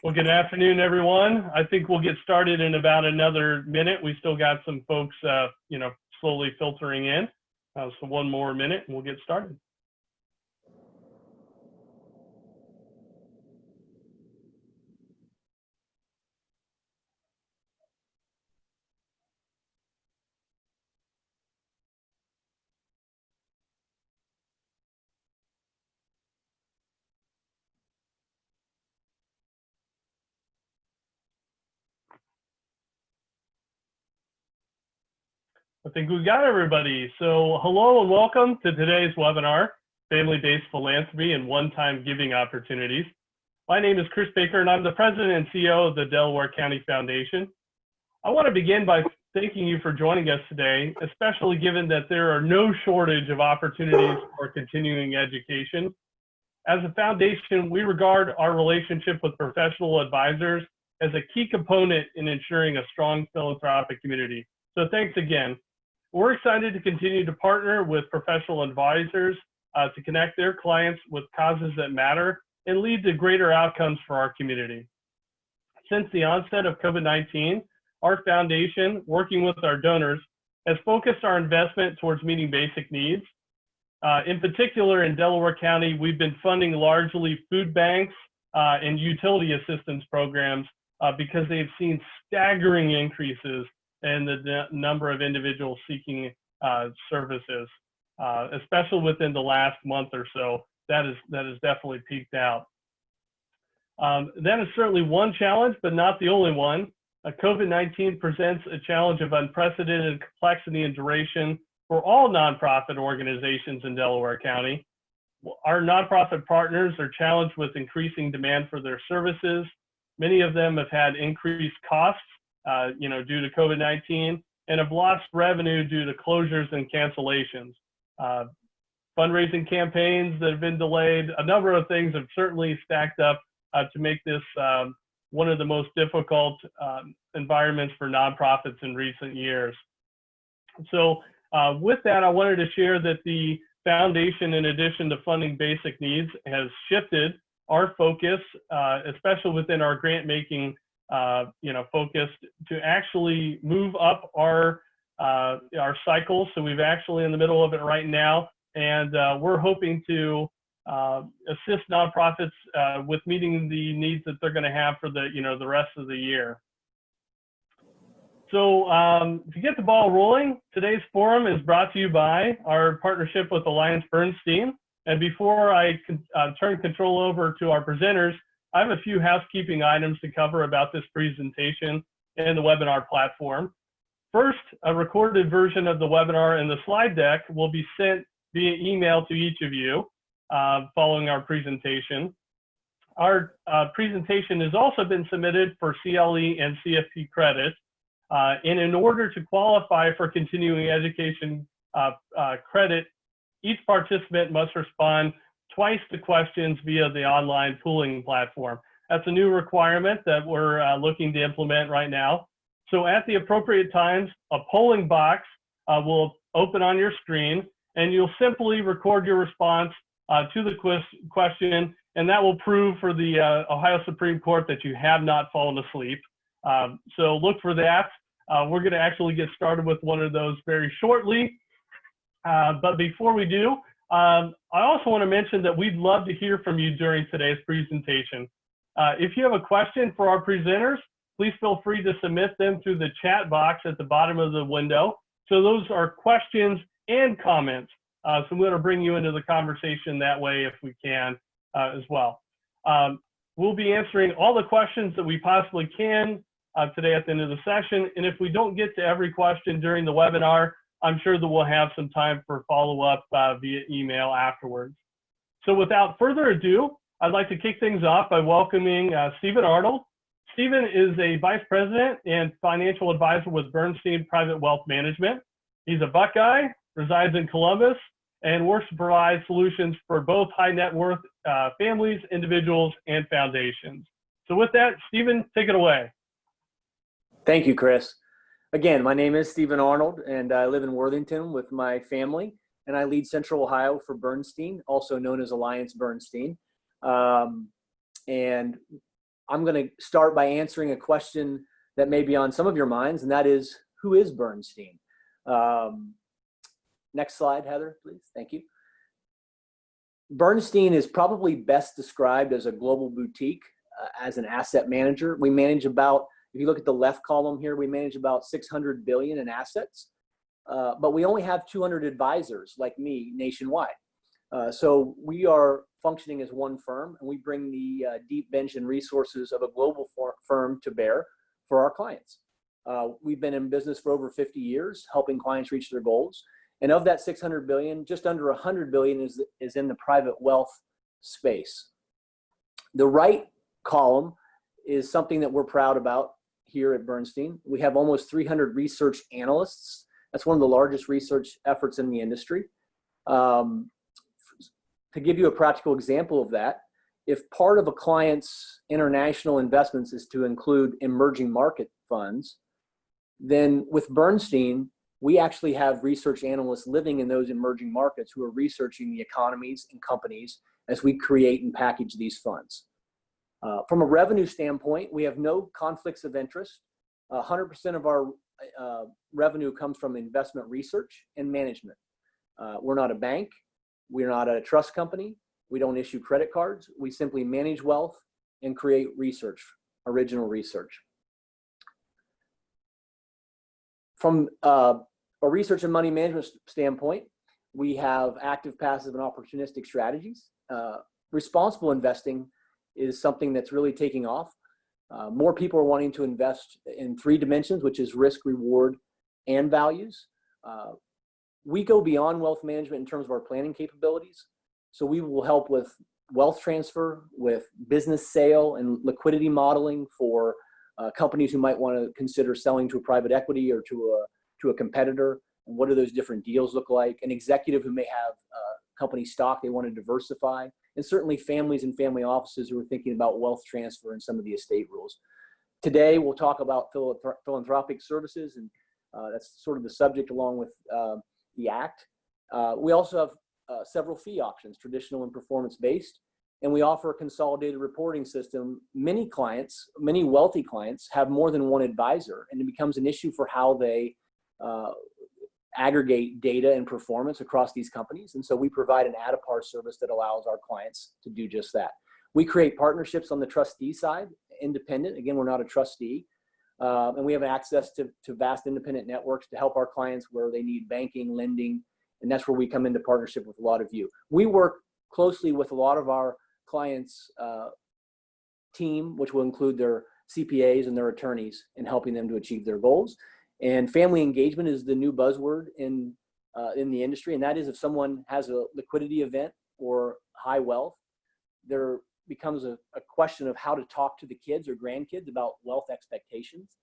Well, good afternoon, everyone. I think we'll get started in about another minute. We still got some folks, slowly filtering in. So one more minute and we'll get started. I think we got everybody. So hello and welcome to today's webinar, Family-Based Philanthropy and One-Time Giving Opportunities. My name is Chris Baker and I'm the President and CEO of the Delaware County Foundation. I want to begin by thanking you for joining us today, especially given that there are no shortage of opportunities for continuing education. As a foundation, we regard our relationship with professional advisors as a key component in ensuring a strong philanthropic community. So thanks again. We're excited to continue to partner with professional advisors to connect their clients with causes that matter and lead to greater outcomes for our community. Since the onset of COVID-19, our foundation, working with our donors, has focused our investment towards meeting basic needs. In particular, in Delaware County, we've been funding largely food banks and utility assistance programs because they've seen staggering increases in the number of individuals seeking services, especially within the last month or so. That has definitely peaked out. That is certainly one challenge, but not the only one. COVID-19 presents a challenge of unprecedented complexity and duration for all nonprofit organizations in Delaware County. Our nonprofit partners are challenged with increasing demand for their services. Many of them have had increased costs due to COVID-19 and have lost revenue due to closures and cancellations. Fundraising campaigns that have been delayed, a number of things have certainly stacked up to make this one of the most difficult environments for nonprofits in recent years. So with that, I wanted to share that the foundation, in addition to funding basic needs, has shifted our focus, especially within our grant making focus, to actually move up our cycle. So we've actually in the middle of it right now, and we're hoping to assist nonprofits with meeting the needs that they're going to have for the rest of the year. So to get the ball rolling, today's forum is brought to you by our partnership with AllianceBernstein. And before I turn control over to our presenters, I have a few housekeeping items to cover about this presentation and the webinar platform. First, a recorded version of the webinar and the slide deck will be sent via email to each of you following our presentation. Our presentation has also been submitted for CLE and CFP credit. And in order to qualify for continuing education credit, each participant must respond twice to questions via the online pooling platform. That's a new requirement that we're looking to implement right now. So at the appropriate times, a polling box will open on your screen, and you'll simply record your response to the question, and that will prove for the Ohio Supreme Court that you have not fallen asleep. So look for that. We're going to actually get started with one of those very shortly. But before we do, I also want to mention that we'd love to hear from you during today's presentation. If you have a question for our presenters, please feel free to submit them through the chat box at the bottom of the window. So those are questions and comments. So we're going to bring you into the conversation that way if we can as well. We'll be answering all the questions that we possibly can today at the end of the session. And if we don't get to every question during the webinar, I'm sure that we'll have some time for follow-up via email afterwards. So without further ado, I'd like to kick things off by welcoming Stephen Arnold. Stephen is a vice president and financial advisor with Bernstein Private Wealth Management. He's a Buckeye, resides in Columbus, and works to provide solutions for both high net worth families, individuals, and foundations. So with that, Stephen, take it away. Thank you, Chris. Again, my name is Stephen Arnold, and I live in Worthington with my family, and I lead Central Ohio for Bernstein, also known as AllianceBernstein. And I'm going to start by answering a question that may be on some of your minds, and that is, who is Bernstein? Next slide, Heather, please. Thank you. Bernstein is probably best described as a global boutique, as an asset manager. We manage about, if you look at the left column here, we manage about 600 billion in assets, but we only have 200 advisors like me nationwide. So we are functioning as one firm, and we bring the deep bench and resources of a global firm to bear for our clients. We've been in business for over 50 years, helping clients reach their goals. And of that 600 billion, just under 100 billion is in the private wealth space. The right column is something that we're proud about here at Bernstein. We have almost 300 research analysts. That's one of the largest research efforts in the industry. To give you a practical example of that, if part of a client's international investments is to include emerging market funds, then with Bernstein, we actually have research analysts living in those emerging markets who are researching the economies and companies as we create and package these funds. From a revenue standpoint, we have no conflicts of interest. 100% of our revenue comes from investment research and management. We're not a bank. We're not a trust company. We don't issue credit cards. We simply manage wealth and create research, original research. From a research and money management standpoint, we have active, passive, and opportunistic strategies. Responsible investing is something that's really taking off. More people are wanting to invest in 3 dimensions, which is risk, reward, and values. We go beyond wealth management in terms of our planning capabilities. So we will help with wealth transfer, with business sale and liquidity modeling for companies who might want to consider selling to a private equity or to a competitor. And what do those different deals look like? An executive who may have company stock they want to diversify, and certainly families and family offices who are thinking about wealth transfer and some of the estate rules. Today, we'll talk about philanthropic services, and that's sort of the subject along with the Act. We also have several fee options, traditional and performance-based, and we offer a consolidated reporting system. Many clients, many wealthy clients, have more than one advisor, and it becomes an issue for how they aggregate data and performance across these companies. And so we provide an add-a-par service that allows our clients to do just that. We create partnerships on the trustee side, independent. Again, we're not a trustee. And we have access to vast independent networks to help our clients where they need banking, lending, and that's where we come into partnership with a lot of you. We work closely with a lot of our clients' team, which will include their CPAs and their attorneys in helping them to achieve their goals. And family engagement is the new buzzword in the industry, and that is if someone has a liquidity event or high wealth, there becomes a question of how to talk to the kids or grandkids about wealth expectations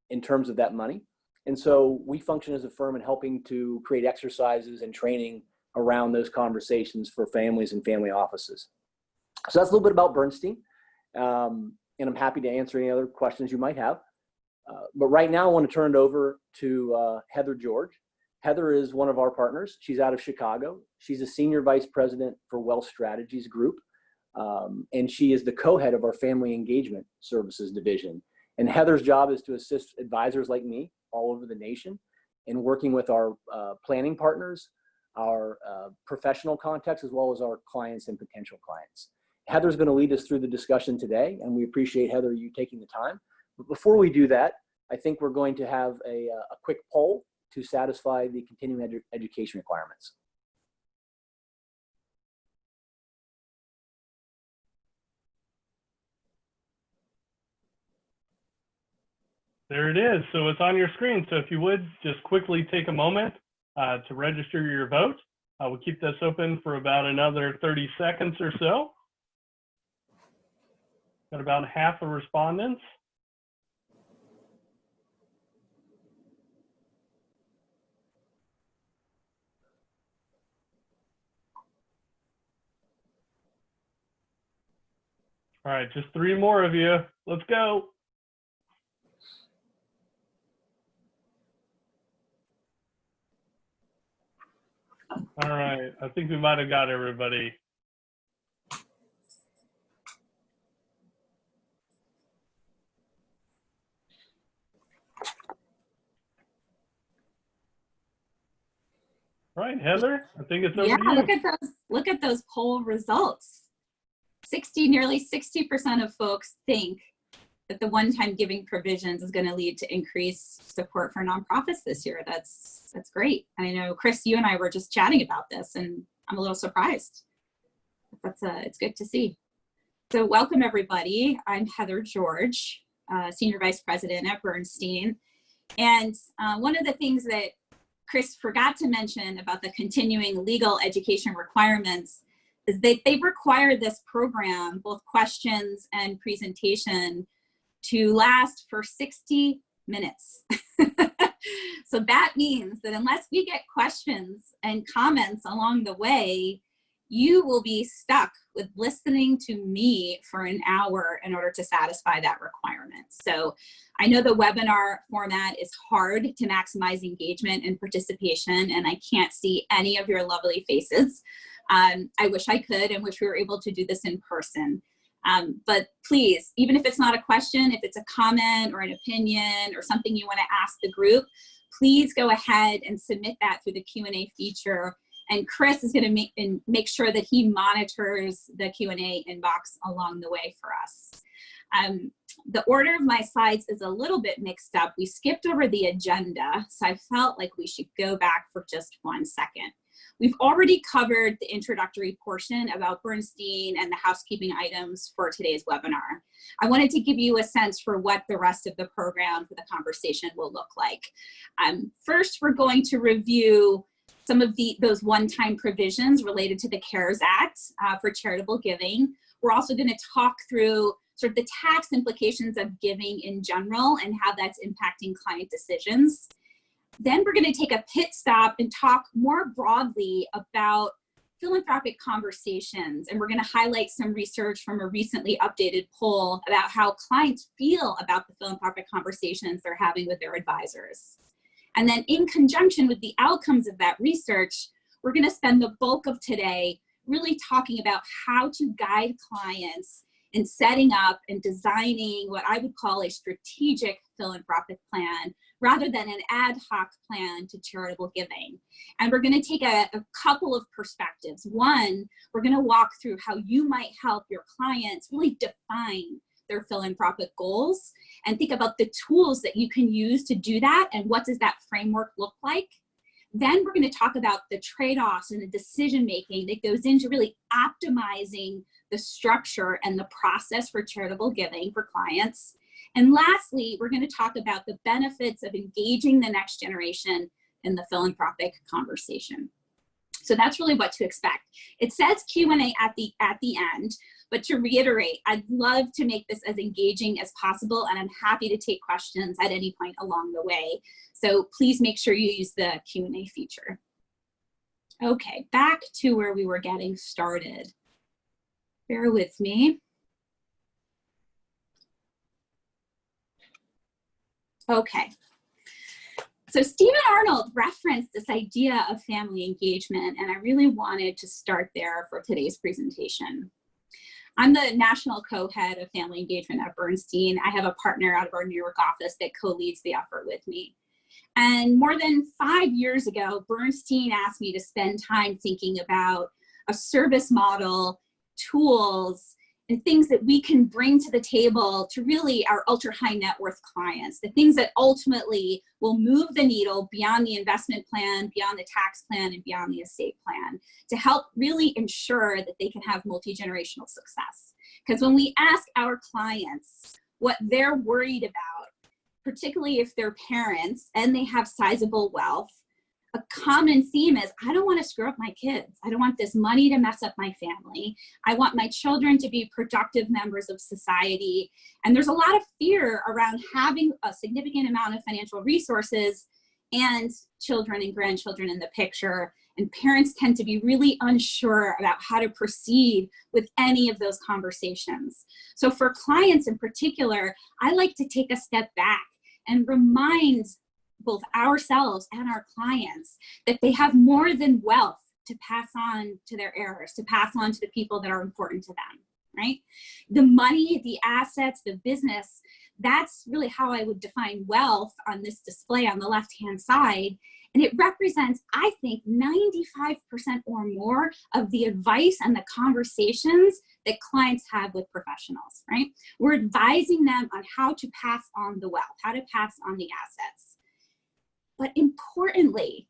in terms of that money. And so we function as a firm in helping to create exercises and training around those conversations for families and family offices. So that's a little bit about Bernstein, and I'm happy to answer any other questions you might have. But right now I want to turn it over to Heather George. Heather is one of our partners. She's out of Chicago. She's a senior vice president for Wealth Strategies Group. And she is the co-head of our family engagement services division. And Heather's job is to assist advisors like me all over the nation in working with our planning partners, our professional contacts, as well as our clients and potential clients. Heather's going to lead us through the discussion today, and we appreciate, Heather, you taking the time. But before we do that, I think we're going to have a quick poll to satisfy the continuing education requirements. There it is. So it's on your screen. So if you would just quickly take a moment to register your vote. We'll keep this open for about another 30 seconds or so. Got about half of respondents. All right, just 3 more of you. Let's go. All right, I think we might have got everybody. Right, Heather, I think it's over Yeah, to you. look at those poll results. Nearly 60% of folks think that the one-time giving provisions is going to lead to increased support for nonprofits this year. That's great. I know, Chris, you and I were just chatting about this, and I'm a little surprised. It's good to see. So welcome, everybody. I'm Heather George, Senior Vice President at Bernstein. And one of the things that Chris forgot to mention about the continuing legal education requirements is that they require this program, both questions and presentation, to last for 60 minutes. So that means that unless we get questions and comments along the way, you will be stuck with listening to me for an hour in order to satisfy that requirement. So I know the webinar format is hard to maximize engagement and participation, and I can't see any of your lovely faces. I wish I could and wish we were able to do this in person. But please, even if it's not a question, if it's a comment or an opinion or something you want to ask the group, please go ahead and submit that through the Q&A feature. And Chris is going to make sure that he monitors the Q&A inbox along the way for us. The order of my slides is a little bit mixed up. We skipped over the agenda, so I felt like we should go back for just 1 second. We've already covered the introductory portion about Bernstein and the housekeeping items for today's webinar. I wanted to give you a sense for what the rest of the program for the conversation will look like. First, we're going to review some of those one-time provisions related to the CARES Act for charitable giving. We're also going to talk through sort of the tax implications of giving in general and how that's impacting client decisions. Then we're going to take a pit stop and talk more broadly about philanthropic conversations. And we're going to highlight some research from a recently updated poll about how clients feel about the philanthropic conversations they're having with their advisors. And then in conjunction with the outcomes of that research, we're going to spend the bulk of today really talking about how to guide clients in setting up and designing what I would call a strategic philanthropic plan rather than an ad hoc plan to charitable giving. And we're going to take a couple of perspectives. One, we're going to walk through how you might help your clients really define their philanthropic goals and think about the tools that you can use to do that and what does that framework look like. Then we're going to talk about the trade-offs and the decision-making that goes into really optimizing the structure and the process for charitable giving for clients. And lastly, we're going to talk about the benefits of engaging the next generation in the philanthropic conversation. So that's really what to expect. It says Q&A at the end, but to reiterate, I'd love to make this as engaging as possible, and I'm happy to take questions at any point along the way. So please make sure you use the Q&A feature. Okay, back to where we were getting started. Bear with me. Okay. So Stephen Arnold referenced this idea of family engagement, and I really wanted to start there for today's presentation. I'm the national co-head of family engagement at Bernstein. I have a partner out of our New York office that co-leads the effort with me. And more than 5 years ago, Bernstein asked me to spend time thinking about a service model, tools, and things that we can bring to the table to really our ultra high net worth clients, the things that ultimately will move the needle beyond the investment plan, beyond the tax plan, and beyond the estate plan to help really ensure that they can have multi-generational success. Because when we ask our clients what they're worried about, particularly if they're parents and they have sizable wealth, a common theme is, I don't want to screw up my kids. I don't want this money to mess up my family. I want my children to be productive members of society. And there's a lot of fear around having a significant amount of financial resources and children and grandchildren in the picture. And parents tend to be really unsure about how to proceed with any of those conversations. So for clients in particular, I like to take a step back and remind both ourselves and our clients that they have more than wealth to pass on to their heirs, to pass on to the people that are important to them, right? The money, the assets, the business, that's really how I would define wealth on this display on the left-hand side. And it represents, I think, 95% or more of the advice and the conversations that clients have with professionals, right? We're advising them on how to pass on the wealth, how to pass on the assets. But importantly,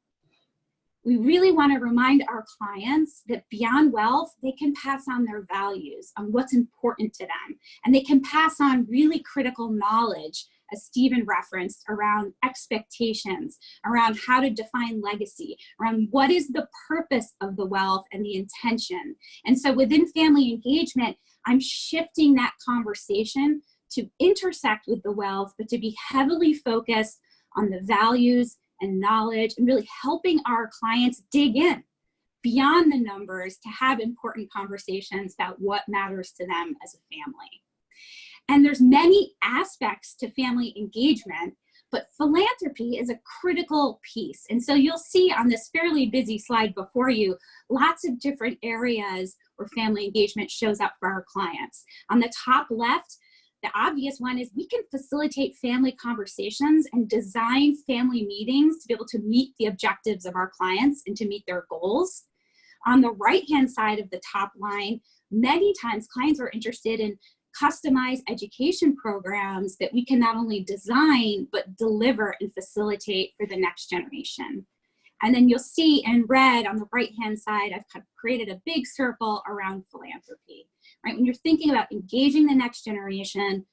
we really want to remind our clients that beyond wealth, they can pass on their values, on what's important to them. And they can pass on really critical knowledge, as Stephen referenced, around expectations, around how to define legacy, around what is the purpose of the wealth and the intention. And so within family engagement, I'm shifting that conversation to intersect with the wealth, but to be heavily focused on the values and knowledge, and really helping our clients dig in beyond the numbers to have important conversations about what matters to them as a family. And there's many aspects to family engagement, but philanthropy is a critical piece. And so you'll see on this fairly busy slide before you, lots of different areas where family engagement shows up for our clients. On the top left, the obvious one is we can facilitate family conversations and design family meetings to be able to meet the objectives of our clients and to meet their goals. On the right-hand side of the top line, many times clients are interested in customized education programs that we can not only design, but deliver and facilitate for the next generation. And then you'll see in red on the right-hand side, I've kind of created a big circle around philanthropy, right? When you're thinking about engaging the next generation,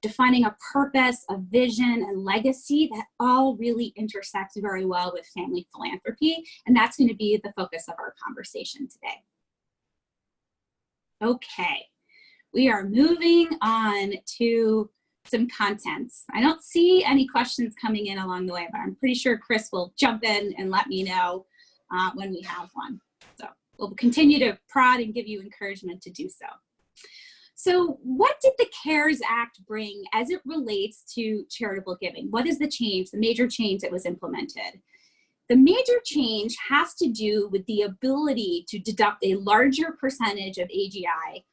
defining a purpose, a vision, and legacy, that all really intersects very well with family philanthropy. And that's going to be the focus of our conversation today. Okay, we are moving on to some contents. I don't see any questions coming in along the way, but I'm pretty sure Chris will jump in and let me know when we have one. So we'll continue to prod and give you encouragement to do so. So what did the CARES Act bring as it relates to charitable giving? What is the change, the major change that was implemented? The major change has to do with the ability to deduct a larger percentage of AGI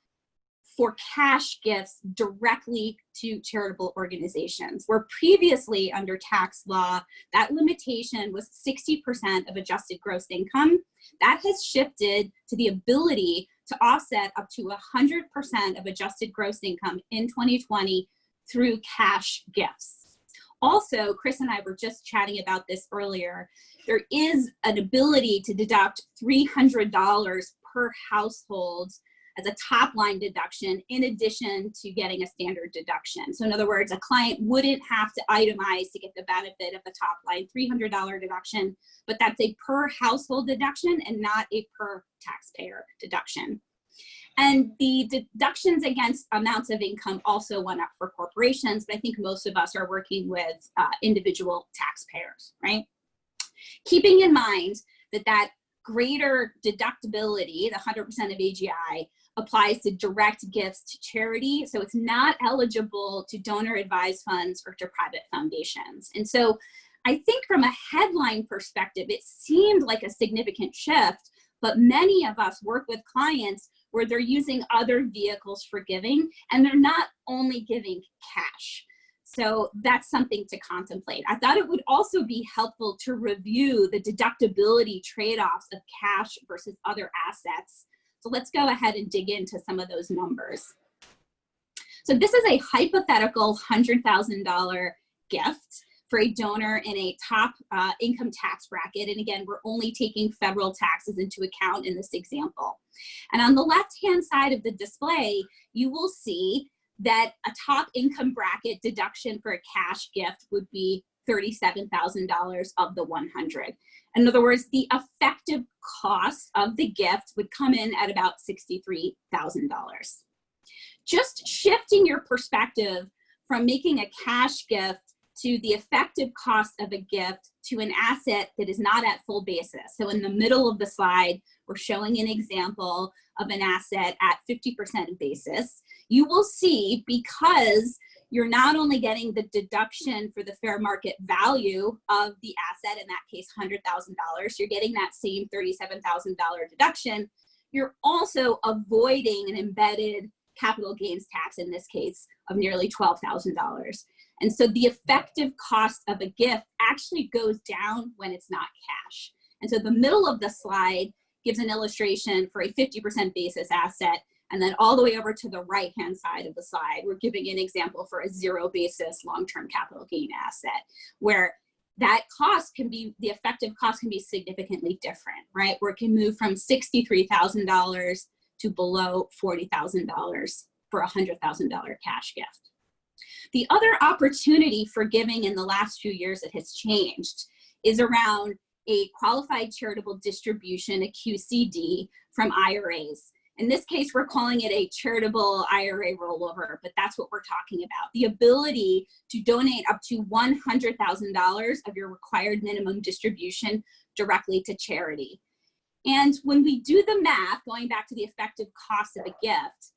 for cash gifts directly to charitable organizations, where previously under tax law, that limitation was 60% of adjusted gross income. That has shifted to the ability to offset up to 100% of adjusted gross income in 2020 through cash gifts. Also, Chris and I were just chatting about this earlier. There is an ability to deduct $300 per household as a top line deduction in addition to getting a standard deduction. So in other words, a client wouldn't have to itemize to get the benefit of the top line $300 deduction, but that's a per household deduction and not a per taxpayer deduction. And the deductions against amounts of income also went up for corporations, but I think most of us are working with individual taxpayers, right? Keeping in mind that that greater deductibility, the 100% of AGI, applies to direct gifts to charity. So it's not eligible to donor advised funds or to private foundations. And so I think from a headline perspective, it seemed like a significant shift, but many of us work with clients where they're using other vehicles for giving, and they're not only giving cash. So that's something to contemplate. I thought it would also be helpful to review the deductibility trade-offs of cash versus other assets. So let's go ahead and dig into some of those numbers. So this is a hypothetical $100,000 gift for a donor in a top income tax bracket. And again, we're only taking federal taxes into account in this example. And on the left-hand side of the display, you will see that a top income bracket deduction for a cash gift would be $37,000 of the 100. In other words, the effective cost of the gift would come in at about $63,000. Just shifting your perspective from making a cash gift to the effective cost of a gift to an asset that is not at full basis. So in the middle of the slide, we're showing an example of an asset at 50% basis. You will see, because you're not only getting the deduction for the fair market value of the asset, in that case, $100,000, you're getting that same $37,000 deduction. You're also avoiding an embedded capital gains tax in this case of nearly $12,000. And so the effective cost of a gift actually goes down when it's not cash. And so the middle of the slide gives an illustration for a 50% basis asset. And then all the way over to the right-hand side of the slide, we're giving an example for a zero basis long-term capital gain asset, where that cost can be, the effective cost can be significantly different, right? Where it can move from $63,000 to below $40,000 for a $100,000 cash gift. The other opportunity for giving in the last few years that has changed is around a qualified charitable distribution, a QCD, from IRAs. In this case, we're calling it a charitable IRA rollover, but that's what we're talking about. The ability to donate up to $100,000 of your required minimum distribution directly to charity. And when we do the math, going back to the effective cost of a gift,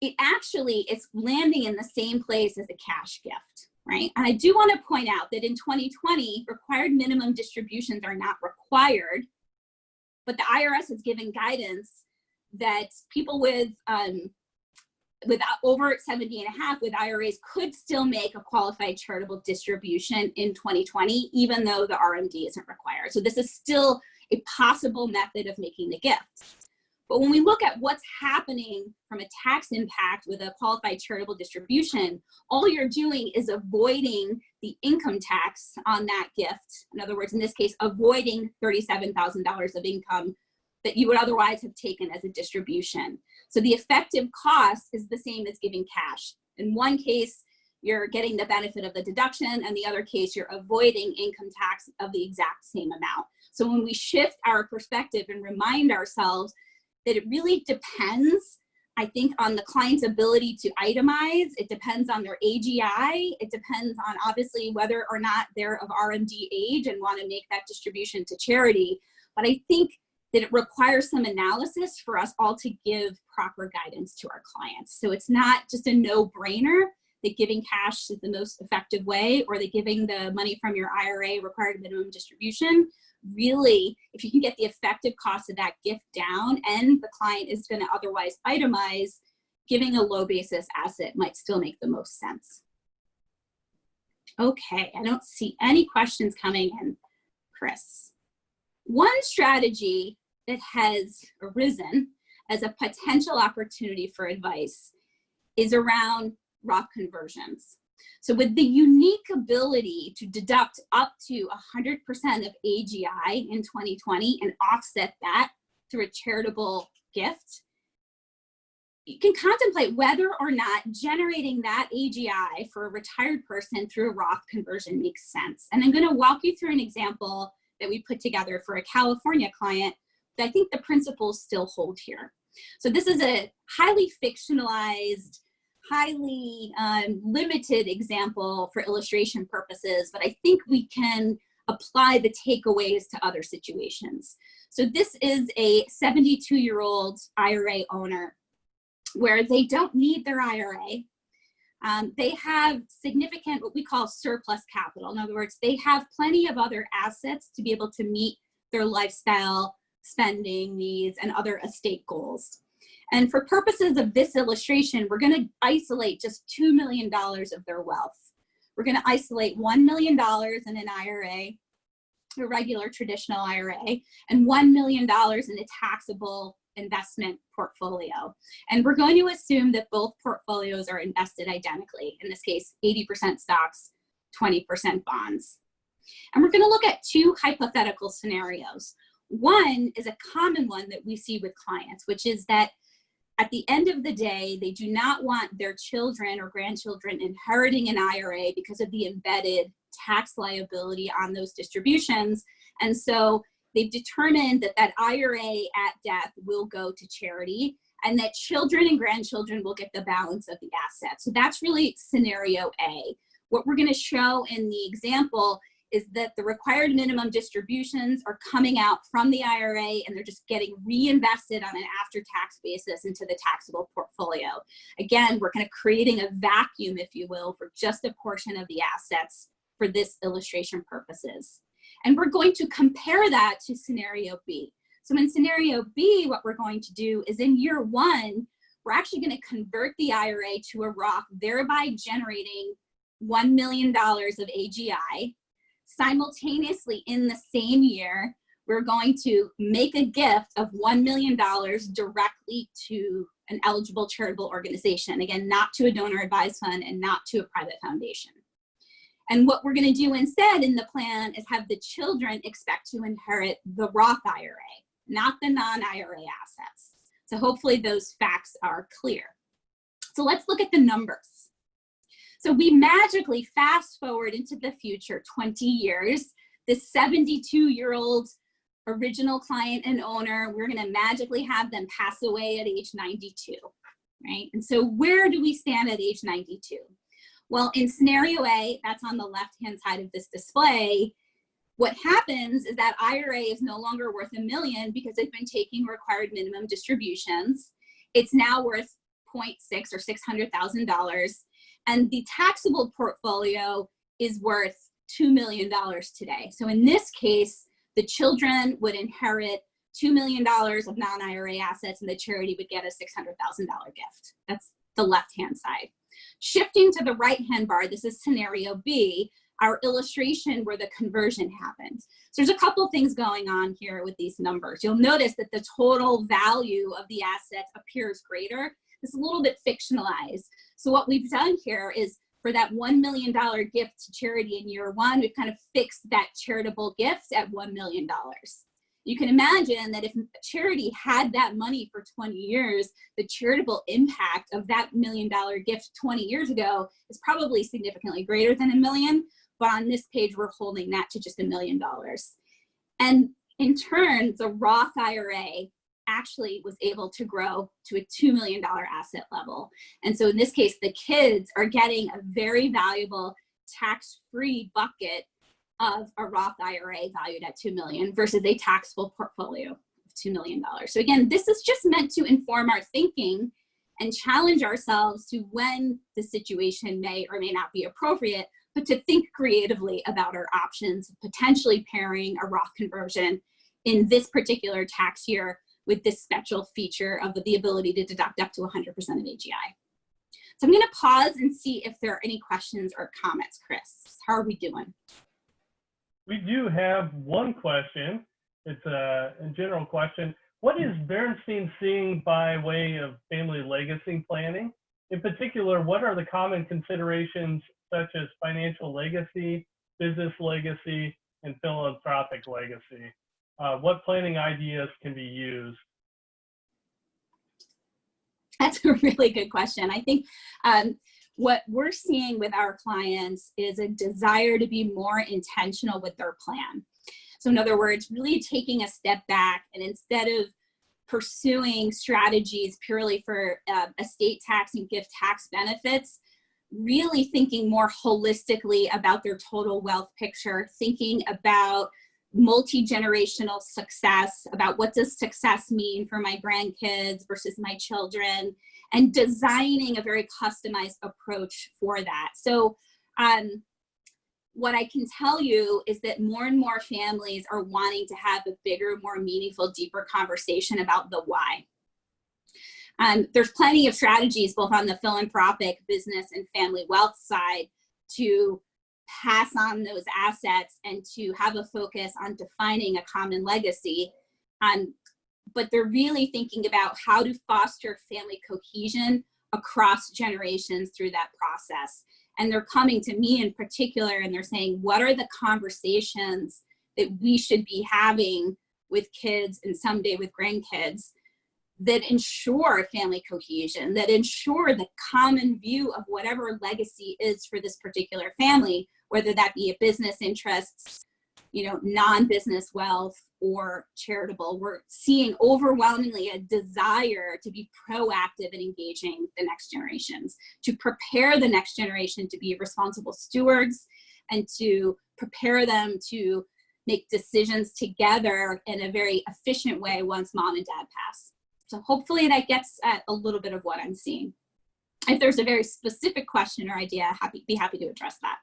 it actually is landing in the same place as a cash gift, right? And I do want to point out that in 2020, required minimum distributions are not required, but the IRS has given guidance that people with over 70 and a half with IRAs could still make a qualified charitable distribution in 2020, even though the RMD isn't required. So this is still a possible method of making the gift. But when we look at what's happening from a tax impact with a qualified charitable distribution, all you're doing is avoiding the income tax on that gift. In other words, in this case, avoiding $37,000 of income that you would otherwise have taken as a distribution. So the effective cost is the same as giving cash. In one case, you're getting the benefit of the deduction, and the other case, you're avoiding income tax of the exact same amount. So when we shift our perspective and remind ourselves that it really depends, I think, on the client's ability to itemize, it depends on their AGI, it depends on obviously whether or not they're of RMD age and want to make that distribution to charity. But I think that it requires some analysis for us all to give proper guidance to our clients. So it's not just a no-brainer that giving cash is the most effective way, or that giving the money from your IRA required minimum distribution. Really, if you can get the effective cost of that gift down and the client is going to otherwise itemize, giving a low basis asset might still make the most sense. Okay, I don't see any questions coming in, Chris. One strategy that has arisen as a potential opportunity for advice is around Roth conversions. So with the unique ability to deduct up to 100% of AGI in 2020 and offset that through a charitable gift, you can contemplate whether or not generating that AGI for a retired person through a Roth conversion makes sense. And I'm going to walk you through an example that we put together for a California client that I think the principles still hold here. So this is a highly fictionalized, highly limited example for illustration purposes, but I think we can apply the takeaways to other situations. So this is a 72-year-old IRA owner where they don't need their IRA. They have significant, what we call surplus capital. In other words, they have plenty of other assets to be able to meet their lifestyle, spending needs, and other estate goals. And for purposes of this illustration, we're going to isolate just $2 million of their wealth. We're going to isolate $1 million in an IRA, a regular traditional IRA, and $1 million in a taxable investment portfolio. And we're going to assume that both portfolios are invested identically. In this case, 80% stocks, 20% bonds. And we're going to look at two hypothetical scenarios. One is a common one that we see with clients, which is that at the end of the day, they do not want their children or grandchildren inheriting an IRA because of the embedded tax liability on those distributions. And so they've determined that that IRA at death will go to charity and that children and grandchildren will get the balance of the assets. So that's really scenario A. What we're going to show in the example is that the required minimum distributions are coming out from the IRA and they're just getting reinvested on an after-tax basis into the taxable portfolio. Again, we're kind of creating a vacuum, if you will, for just a portion of the assets for this illustration purposes. And we're going to compare that to scenario B. So in scenario B, what we're going to do is in year one, we're actually going to convert the IRA to a Roth, thereby generating $1 million of AGI. Simultaneously, in the same year, we're going to make a gift of $1 million directly to an eligible charitable organization. Again, not to a donor advised fund and not to a private foundation. And what we're going to do instead in the plan is have the children expect to inherit the Roth IRA, not the non-IRA assets. So hopefully those facts are clear. So let's look at the numbers. So we magically fast forward into the future 20 years. This 72-year-old original client and owner, we're going to magically have them pass away at age 92, right? And so where do we stand at age 92? Well, in scenario A, that's on the left-hand side of this display, what happens is that IRA is no longer worth $1 million because they've been taking required minimum distributions. It's now worth 0.6 or $600,000. And the taxable portfolio is worth $2 million today. So in this case, the children would inherit $2 million of non-IRA assets and the charity would get a $600,000 gift. That's the left-hand side. Shifting to the right-hand bar, this is scenario B, our illustration where the conversion happens. So there's a couple things going on here with these numbers. You'll notice that the total value of the assets appears greater. It's a little bit fictionalized. So what we've done here is for that $1 million gift to charity in year one, we've kind of fixed that charitable gift at $1 million. You can imagine that if charity had that money for 20 years, the charitable impact of that $1 million gift 20 years ago is probably significantly greater than $1 million. But on this page, we're holding that to just $1 million. And in turn, the Roth IRA actually was able to grow to a $2 million asset level. And so in this case, the kids are getting a very valuable tax-free bucket of a Roth IRA valued at $2 million versus a taxable portfolio of $2 million. So again, this is just meant to inform our thinking and challenge ourselves to when the situation may or may not be appropriate, but to think creatively about our options, potentially pairing a Roth conversion in this particular tax year with this special feature of the ability to deduct up to 100% of AGI. So I'm gonna pause and see if there are any questions or comments. Chris, how are we doing? We do have one question. It's a general question. What is Bernstein seeing by way of family legacy planning? In particular, what are the common considerations such as financial legacy, business legacy, and philanthropic legacy? What planning ideas can be used? That's a really good question. I think what we're seeing with our clients is a desire to be more intentional with their plan. So in other words, really taking a step back and instead of pursuing strategies purely for estate tax and gift tax benefits, really thinking more holistically about their total wealth picture, thinking about multi-generational success, about what does success mean for my grandkids versus my children, and designing a very customized approach for that. So what I can tell you is that more and more families are wanting to have a bigger, more meaningful, deeper conversation about the why. There's plenty of strategies both on the philanthropic, business, and family wealth side to pass on those assets and to have a focus on defining a common legacy. But they're really thinking about how to foster family cohesion across generations through that process. And they're coming to me in particular and they're saying, what are the conversations that we should be having with kids and someday with grandkids that ensure family cohesion, that ensure the common view of whatever legacy is for this particular family, whether that be a business interests, non-business wealth or charitable. We're seeing overwhelmingly a desire to be proactive in engaging the next generations, to prepare the next generation to be responsible stewards and to prepare them to make decisions together in a very efficient way once mom and dad pass. So hopefully that gets at a little bit of what I'm seeing. If there's a very specific question or idea, be happy to address that.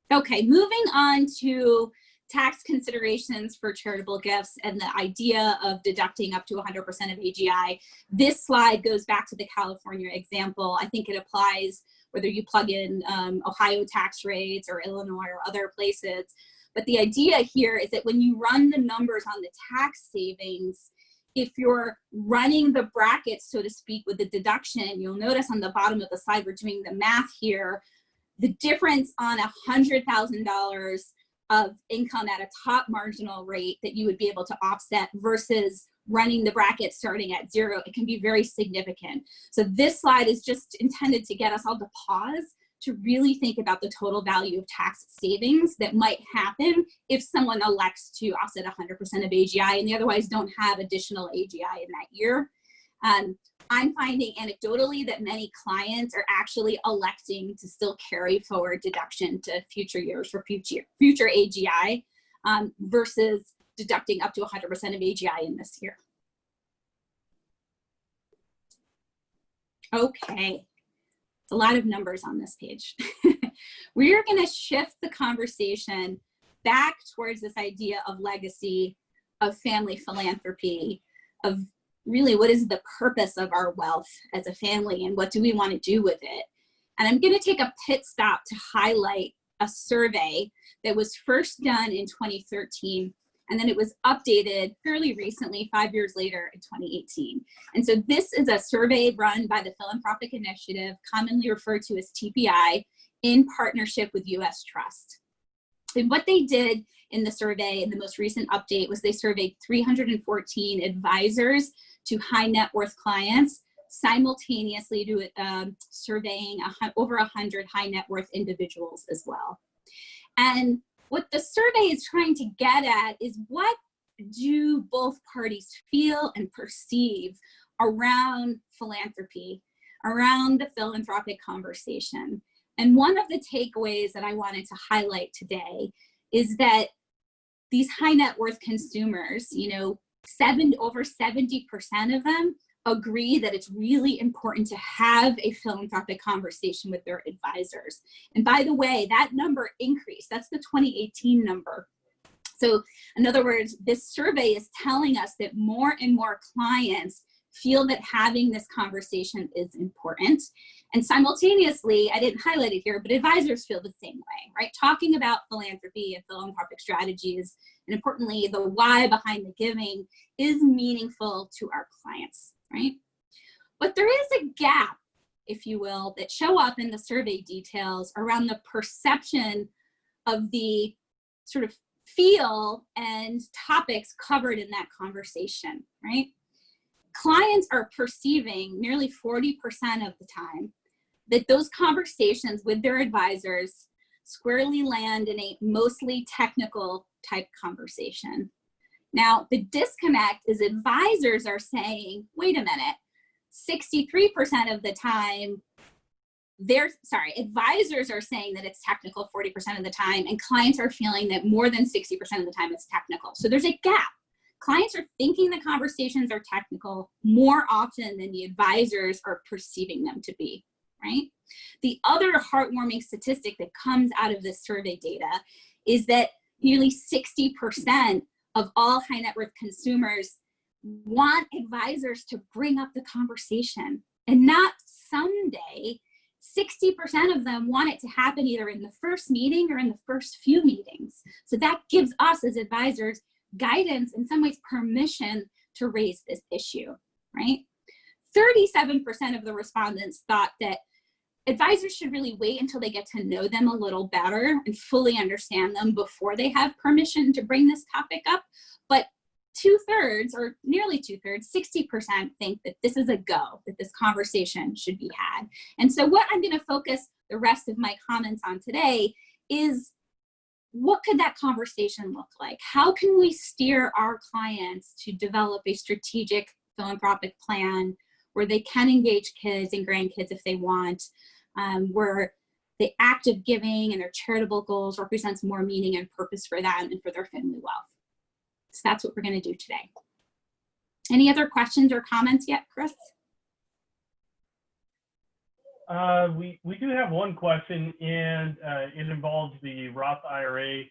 Okay, moving on to tax considerations for charitable gifts and the idea of deducting up to 100% of AGI. This slide goes back to the California example. I think it applies whether you plug in Ohio tax rates or Illinois or other places. But the idea here is that when you run the numbers on the tax savings, if you're running the brackets, so to speak, with the deduction, you'll notice on the bottom of the slide, we're doing the math here. The difference on $100,000 of income at a top marginal rate that you would be able to offset versus running the bracket starting at 0, it can be very significant. So this slide is just intended to get us all to pause to really think about the total value of tax savings that might happen if someone elects to offset 100% of AGI and they otherwise don't have additional AGI in that year. I'm finding anecdotally that many clients are actually electing to still carry forward deduction to future years for future AGI versus deducting up to 100% of AGI in this year. Okay, it's a lot of numbers on this page. We are going to shift the conversation back towards this idea of legacy, of family philanthropy, of really what is the purpose of our wealth as a family and what do we want to do with it. And I'm going to take a pit stop to highlight a survey that was first done in 2013, and then it was updated fairly recently, 5 years later in 2018. And so this is a survey run by the Philanthropic Initiative, commonly referred to as TPI, in partnership with US Trust. And what they did in the survey, in the most recent update, was they surveyed 314 advisors to high net worth clients, simultaneously surveying over 100 high net worth individuals as well. And what the survey is trying to get at is what do both parties feel and perceive around philanthropy, around the philanthropic conversation. And one of the takeaways that I wanted to highlight today is that these high net worth consumers, you know, over 70% of them agree that it's really important to have a philanthropic conversation with their advisors. And by the way, that number increased. That's the 2018 number. So in other words, this survey is telling us that more and more clients feel that having this conversation is important. And simultaneously, I didn't highlight it here, but advisors feel the same way, right? Talking about philanthropy and philanthropic strategies, and importantly, the why behind the giving is meaningful to our clients, right? But there is a gap, if you will, that show up in the survey details around the perception of the sort of feel and topics covered in that conversation, right? Clients are perceiving nearly 40% of the time that those conversations with their advisors squarely land in a mostly technical type conversation. Now, the disconnect is advisors are saying, wait a minute, 63% of the time, advisors are saying that it's technical 40% of the time, and clients are feeling that more than 60% of the time it's technical. So there's a gap. Clients are thinking the conversations are technical more often than the advisors are perceiving them to be, right? The other heartwarming statistic that comes out of this survey data is that nearly 60% of all high net worth consumers want advisors to bring up the conversation, and not someday. 60% of them want it to happen either in the first meeting or in the first few meetings. So that gives us as advisors guidance, in some ways permission to raise this issue, right? 37% of the respondents thought that advisors should really wait until they get to know them a little better and fully understand them before they have permission to bring this topic up. But 2/3, or nearly 2/3, 60% think that this is a go, that this conversation should be had. And so what I'm going to focus the rest of my comments on today is, what could that conversation look like? How can we steer our clients to develop a strategic philanthropic plan where they can engage kids and grandkids if they want, where the act of giving and their charitable goals represents more meaning and purpose for them and for their family wealth? So that's what we're going to do today. Any other questions or comments yet, Chris? We do have one question, and it involves the Roth IRA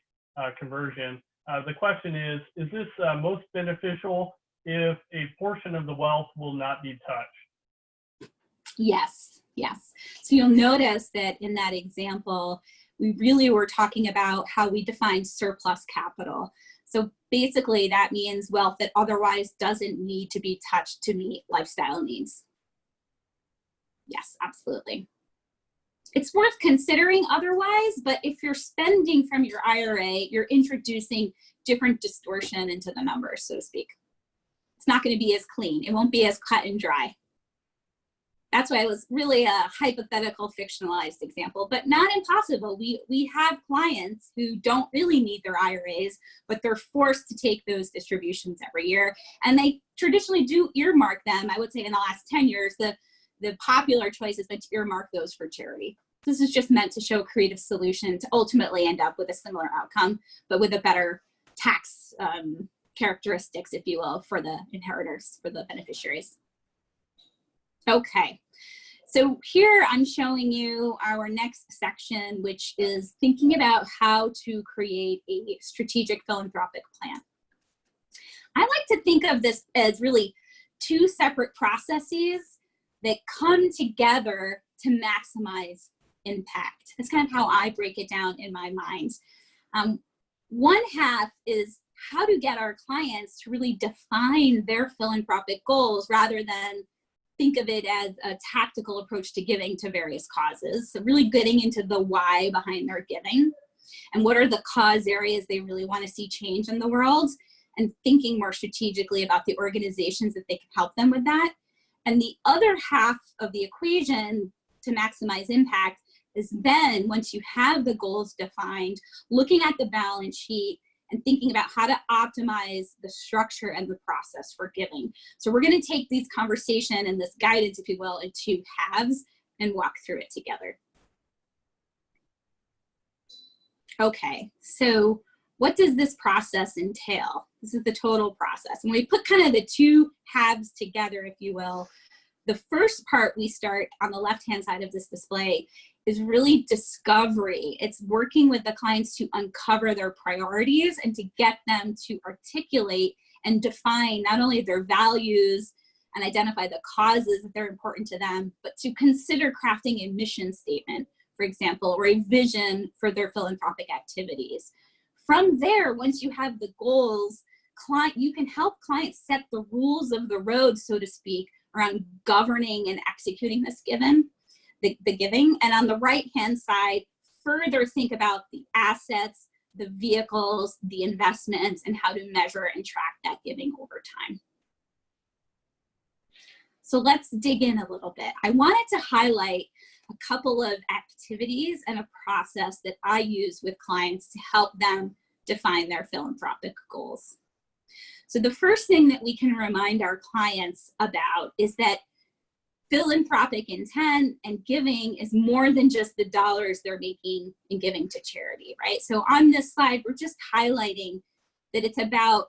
conversion. The question is this most beneficial if a portion of the wealth will not be touched? Yes, yes. So you'll notice that in that example, we really were talking about how we define surplus capital. So basically that means wealth that otherwise doesn't need to be touched to meet lifestyle needs. Yes, absolutely. It's worth considering otherwise, but if you're spending from your IRA, you're introducing different distortion into the numbers, so to speak. It's not going to be as clean. It won't be as cut and dry. That's why it was really a hypothetical, fictionalized example, but not impossible. We have clients who don't really need their IRAs, but they're forced to take those distributions every year. And they traditionally do earmark them. I would say in the last 10 years, the popular choice has been to earmark those for charity. This is just meant to show a creative solution to ultimately end up with a similar outcome, but with a better tax characteristics, if you will, for the inheritors, for the beneficiaries. Okay, so here I'm showing you our next section, which is thinking about how to create a strategic philanthropic plan. I like to think of this as really two separate processes that come together to maximize impact. That's kind of how I break it down in my mind. One half is how to get our clients to really define their philanthropic goals rather than think of it as a tactical approach to giving to various causes. So really getting into the why behind their giving and what are the cause areas they really want to see change in the world, and thinking more strategically about the organizations that they can help them with that. And the other half of the equation to maximize impact is then, once you have the goals defined, looking at the balance sheet and thinking about how to optimize the structure and the process for giving. So we're going to take these conversation and this guidance, if you will, in two halves and walk through it together. Okay, so what does this process entail? This is the total process. And we put kind of the two halves together, if you will. The first part we start on the left-hand side of this display is really discovery. It's working with the clients to uncover their priorities and to get them to articulate and define not only their values and identify the causes that they're important to them, but to consider crafting a mission statement, for example, or a vision for their philanthropic activities. From there, once you have the goals, you can help clients set the rules of the road, so to speak, around governing and executing this the giving. And on the right-hand side, further think about the assets, the vehicles, the investments, and how to measure and track that giving over time. So let's dig in a little bit. I wanted to highlight a couple of activities and a process that I use with clients to help them define their philanthropic goals. So the first thing that we can remind our clients about is that philanthropic intent and giving is more than just the dollars they're making in giving to charity, right? So on this slide, we're just highlighting that it's about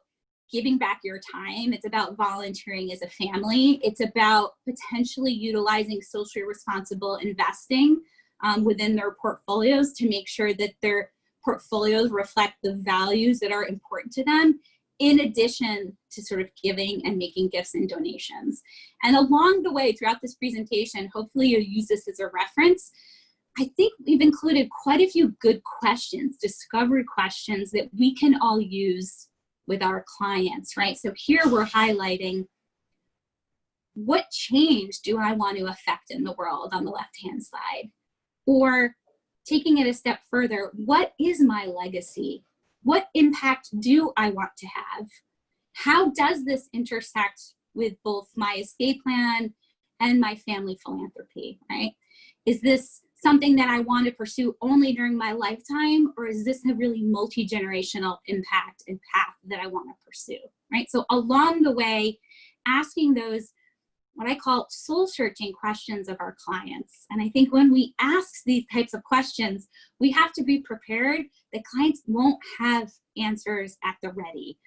giving back your time. It's about volunteering as a family. It's about potentially utilizing socially responsible investing within their portfolios to make sure that their portfolios reflect the values that are important to them, in addition to sort of giving and making gifts and donations. And along the way, throughout this presentation, hopefully you'll use this as a reference. I think we've included quite a few good questions, discovery questions that we can all use with our clients, right? So here we're highlighting, what change do I want to affect in the world on the left-hand side? Or taking it a step further, what is my legacy? What impact do I want to have? How does this intersect with both my estate plan and my family philanthropy, right? Is this something that I want to pursue only during my lifetime, or is this a really multi-generational impact and path that I want to pursue, right? So along the way, asking those, what I call soul-searching questions of our clients. And I think when we ask these types of questions, we have to be prepared that clients won't have answers at the ready.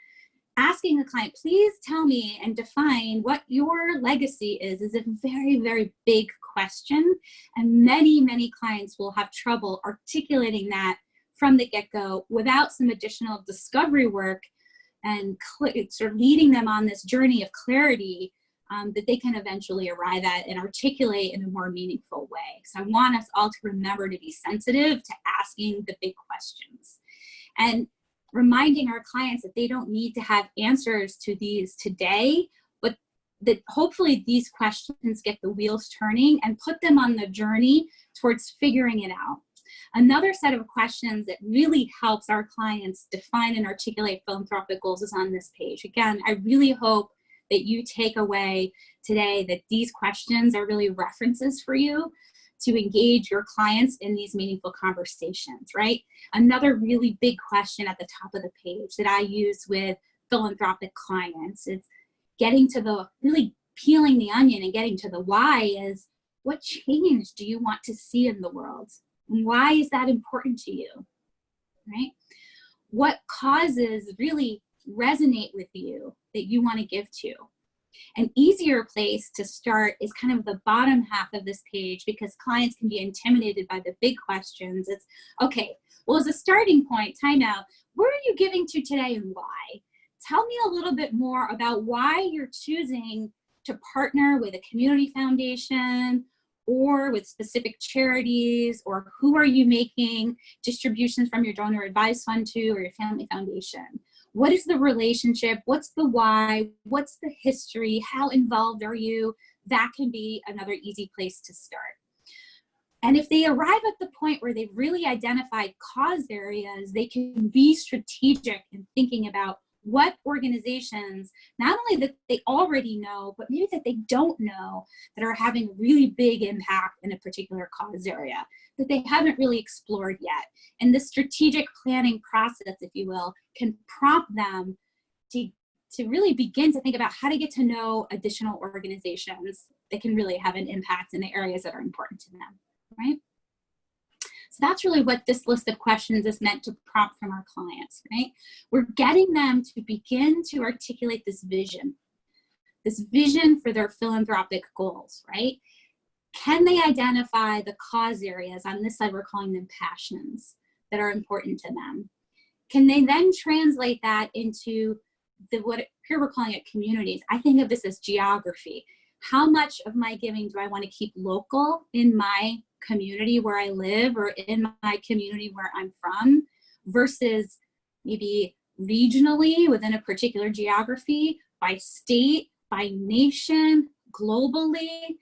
Asking a client, please tell me and define what your legacy is a very, very big question. And many, many clients will have trouble articulating that from the get-go without some additional discovery work and sort of leading them on this journey of clarity that they can eventually arrive at and articulate in a more meaningful way. So I want us all to remember to be sensitive to asking the big questions and reminding our clients that they don't need to have answers to these today, but that hopefully these questions get the wheels turning and put them on the journey towards figuring it out. Another set of questions that really helps our clients define and articulate philanthropic goals is on this page. Again, I really hope that you take away today that these questions are really references for you to engage your clients in these meaningful conversations, right? Another really big question at the top of the page that I use with philanthropic clients is getting to the, really peeling the onion and getting to the why is, what change do you want to see in the world? And why is that important to you, right? What causes really resonate with you that you want to give to? An easier place to start is kind of the bottom half of this page because clients can be intimidated by the big questions. It's, okay, well, as a starting point, time out, where are you giving to today and why? Tell me a little bit more about why you're choosing to partner with a community foundation or with specific charities, or who are you making distributions from your donor advised fund to or your family foundation? What is the relationship? What's the why? What's the history? How involved are you? That can be another easy place to start. And if they arrive at the point where they've really identified cause areas, they can be strategic in thinking about what organizations, not only that they already know, but maybe that they don't know, that are having a really big impact in a particular cause area that they haven't really explored yet. And the strategic planning process, if you will, can prompt them to really begin to think about how to get to know additional organizations that can really have an impact in the areas that are important to them, right? So that's really what this list of questions is meant to prompt from our clients, right? We're getting them to begin to articulate this vision for their philanthropic goals, right? Can they identify the cause areas? On this side, we're calling them passions that are important to them. Can they then translate that into what here we're calling it communities? I think of this as geography. How much of my giving do I want to keep local in my community where I live or in my community where I'm from versus maybe regionally within a particular geography, by state, by nation, globally,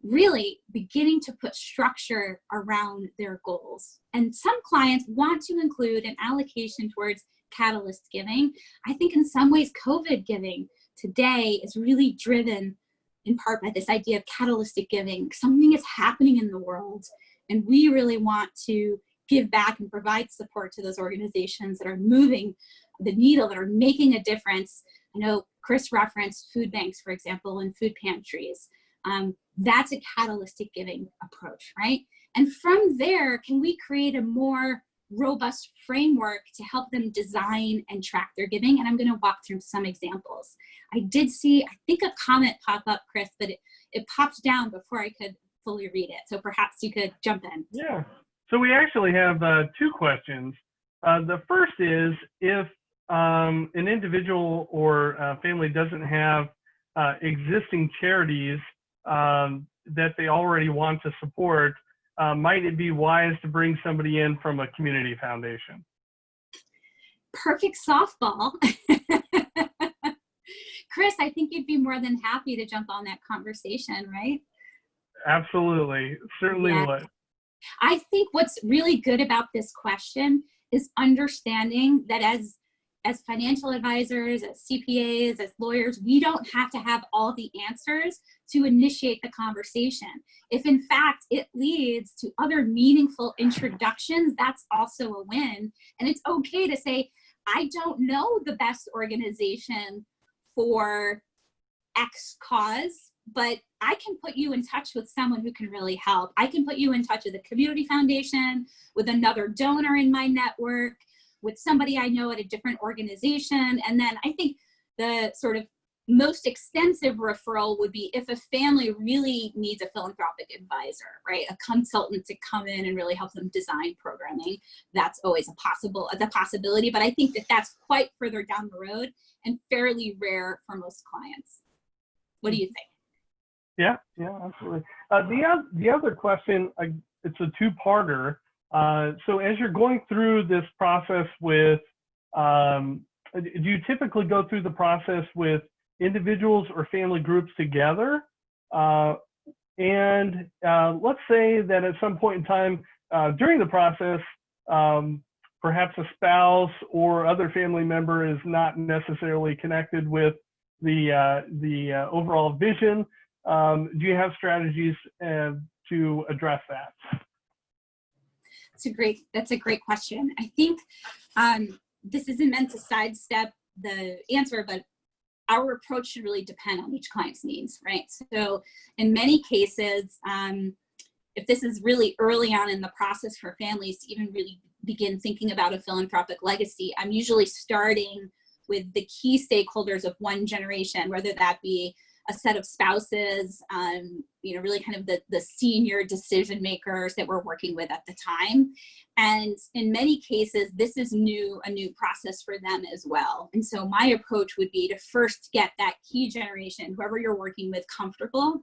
really beginning to put structure around their goals. And some clients want to include an allocation towards catalyst giving. I think in some ways COVID giving today is really driven in part by this idea of catalytic giving. Something is happening in the world, and we really want to give back and provide support to those organizations that are moving the needle, that are making a difference. I know Chris referenced food banks, for example, and food pantries. That's a catalytic giving approach, right? And from there, can we create a more robust framework to help them design and track their giving? And I'm going to walk through some examples. I did see, I think, a comment pop up, Chris, but it popped down before I could fully read it. So perhaps you could jump in. Yeah. So we actually have two questions. The first is if an individual or family doesn't have existing charities that they already want to support, might it be wise to bring somebody in from a community foundation? Perfect softball. Chris, I think you'd be more than happy to jump on that conversation, right? Absolutely. Certainly would. I think what's really good about this question is understanding that as financial advisors, as CPAs, as lawyers, we don't have to have all the answers to initiate the conversation. If in fact it leads to other meaningful introductions, that's also a win. And it's okay to say, I don't know the best organization for X cause, but I can put you in touch with someone who can really help. I can put you in touch with a community foundation, with another donor in my network, with somebody I know at a different organization. And then I think the sort of most extensive referral would be if a family really needs a philanthropic advisor, right? A consultant to come in and really help them design programming. That's always a possibility, but I think that that's quite further down the road and fairly rare for most clients. What do you think? Yeah, absolutely. The other question, it's a two-parter. So as you're going through this process with, do you typically go through the process with individuals or family groups together? And let's say that at some point in time during the process, perhaps a spouse or other family member is not necessarily connected with the overall vision. Do you have strategies to address that? That's a great question. I think this isn't meant to sidestep the answer, but our approach should really depend on each client's needs, right? So in many cases, if this is really early on in the process for families to even really begin thinking about a philanthropic legacy, I'm usually starting with the key stakeholders of one generation, whether that be a set of spouses, really kind of the senior decision makers that we're working with at the time. And in many cases, this is a new process for them as well. And so my approach would be to first get that key generation, whoever you're working with, comfortable,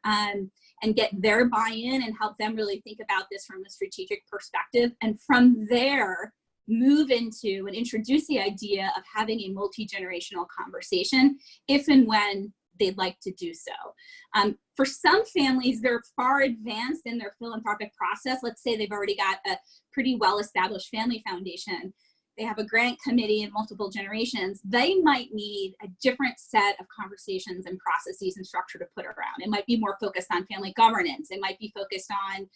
and get their buy-in and help them really think about this from a strategic perspective. And from there, move into and introduce the idea of having a multi-generational conversation if and when they'd like to do so. For some families, they're far advanced in their philanthropic process. Let's say they've already got a pretty well-established family foundation. They have a grant committee and multiple generations. They might need a different set of conversations and processes and structure to put around. It might be more focused on family governance. It might be focused on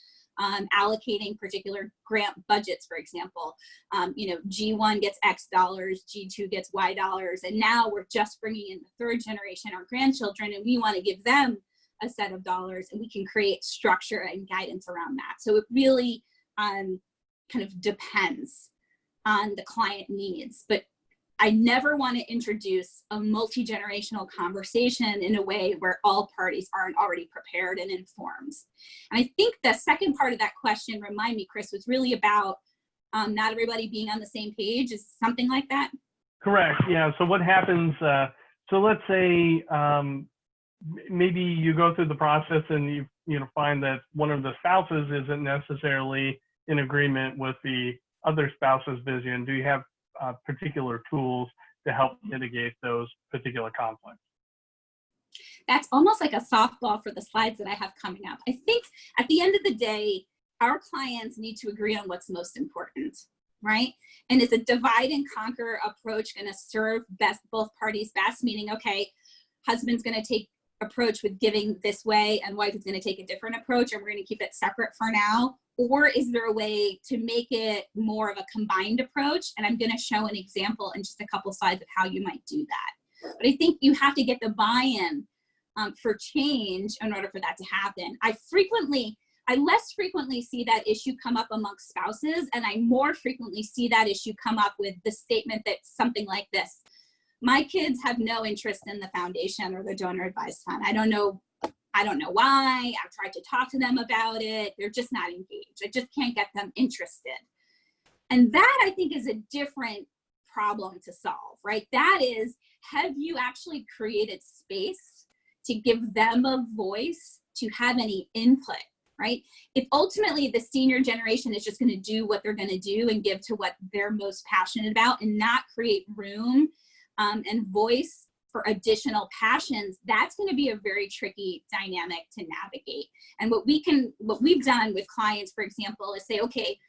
allocating particular grant budgets, for example. G1 gets X dollars, G2 gets Y dollars, and now we're just bringing in the third generation, our grandchildren, and we want to give them a set of dollars, and we can create structure and guidance around that. So it really kind of depends on the client needs, but I never want to introduce a multi-generational conversation in a way where all parties aren't already prepared and informed. And I think the second part of that question, remind me, Chris, was really about not everybody being on the same page. Is something like that? Correct. Yeah. So what happens? So let's say maybe you go through the process and you find that one of the spouses isn't necessarily in agreement with the other spouse's vision. Do you have particular tools to help mitigate those particular conflicts? That's almost like a softball for the slides that I have coming up. I think at the end of the day, our clients need to agree on what's most important, right? And is a divide and conquer approach going to serve both parties best? Meaning, okay, husband's going to take approach with giving this way and wife is going to take a different approach, and we're going to keep it separate for now? Or is there a way to make it more of a combined approach? And I'm going to show an example in just a couple slides of how you might do that. But I think you have to get the buy-in for change in order for that to happen. I less frequently see that issue come up amongst spouses, and I more frequently see that issue come up with the statement that something like this: my kids have no interest in the foundation or the donor advised fund. I don't know why. I've tried to talk to them about it. They're just not engaged. I just can't get them interested. And that, I think, is a different problem to solve, right? That is, have you actually created space to give them a voice to have any input, right? If ultimately the senior generation is just going to do what they're going to do and give to what they're most passionate about and not create room and voice for additional passions, that's going to be a very tricky dynamic to navigate. And what we've done with clients, for example, is say, okay,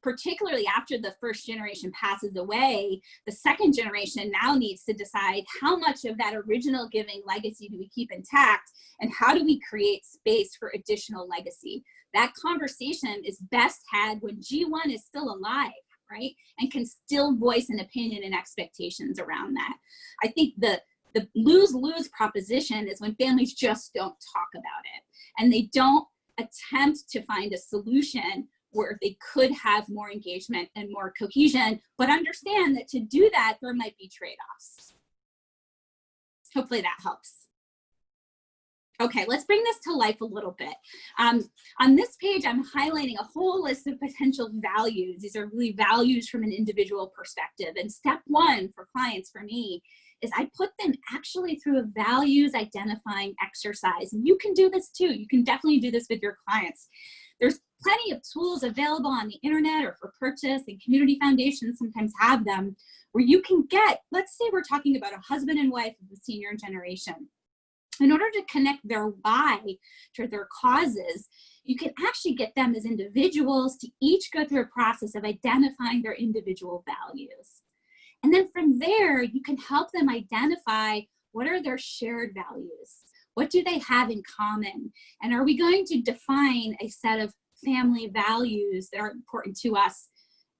particularly after the first generation passes away, the second generation now needs to decide how much of that original giving legacy do we keep intact, and how do we create space for additional legacy? That conversation is best had when G1 is still alive, right? And can still voice an opinion and expectations around that. I think the lose-lose proposition is when families just don't talk about it and they don't attempt to find a solution where they could have more engagement and more cohesion, but understand that to do that, there might be trade-offs. Hopefully that helps. Okay, let's bring this to life a little bit. On this page, I'm highlighting a whole list of potential values. These are really values from an individual perspective. And step one for clients, for me, is I put them actually through a values identifying exercise. And you can do this too. You can definitely do this with your clients. There's plenty of tools available on the internet or for purchase, and community foundations sometimes have them, where you can get, let's say we're talking about a husband and wife of the senior generation. In order to connect their why to their causes, you can actually get them as individuals to each go through a process of identifying their individual values. And then from there, you can help them identify what are their shared values? What do they have in common? And are we going to define a set of family values that are important to us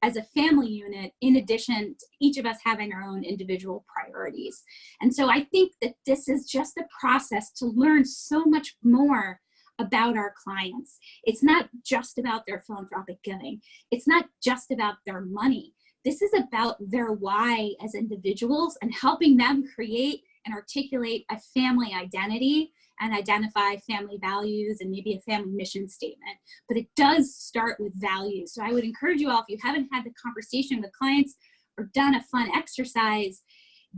as a family unit, in addition to each of us having our own individual priorities? And so I think that this is just a process to learn so much more about our clients. It's not just about their philanthropic giving. It's not just about their money. This is about their why as individuals and helping them create and articulate a family identity and identify family values and maybe a family mission statement. But it does start with values. So I would encourage you all, if you haven't had the conversation with clients or done a fun exercise,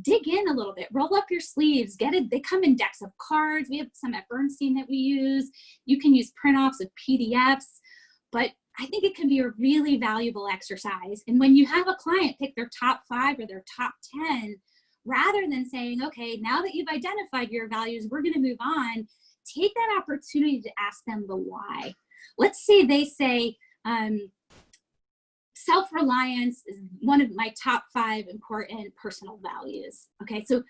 dig in a little bit, roll up your sleeves, get it. They come in decks of cards. We have some at Bernstein that we use. You can use print-offs of PDFs, but I think it can be a really valuable exercise. And when you have a client pick their top 5 or their top 10, rather than saying, okay, now that you've identified your values, we're going to move on, take that opportunity to ask them the why. Let's say they say, self-reliance is one of my top 5 important personal values. Okay, so,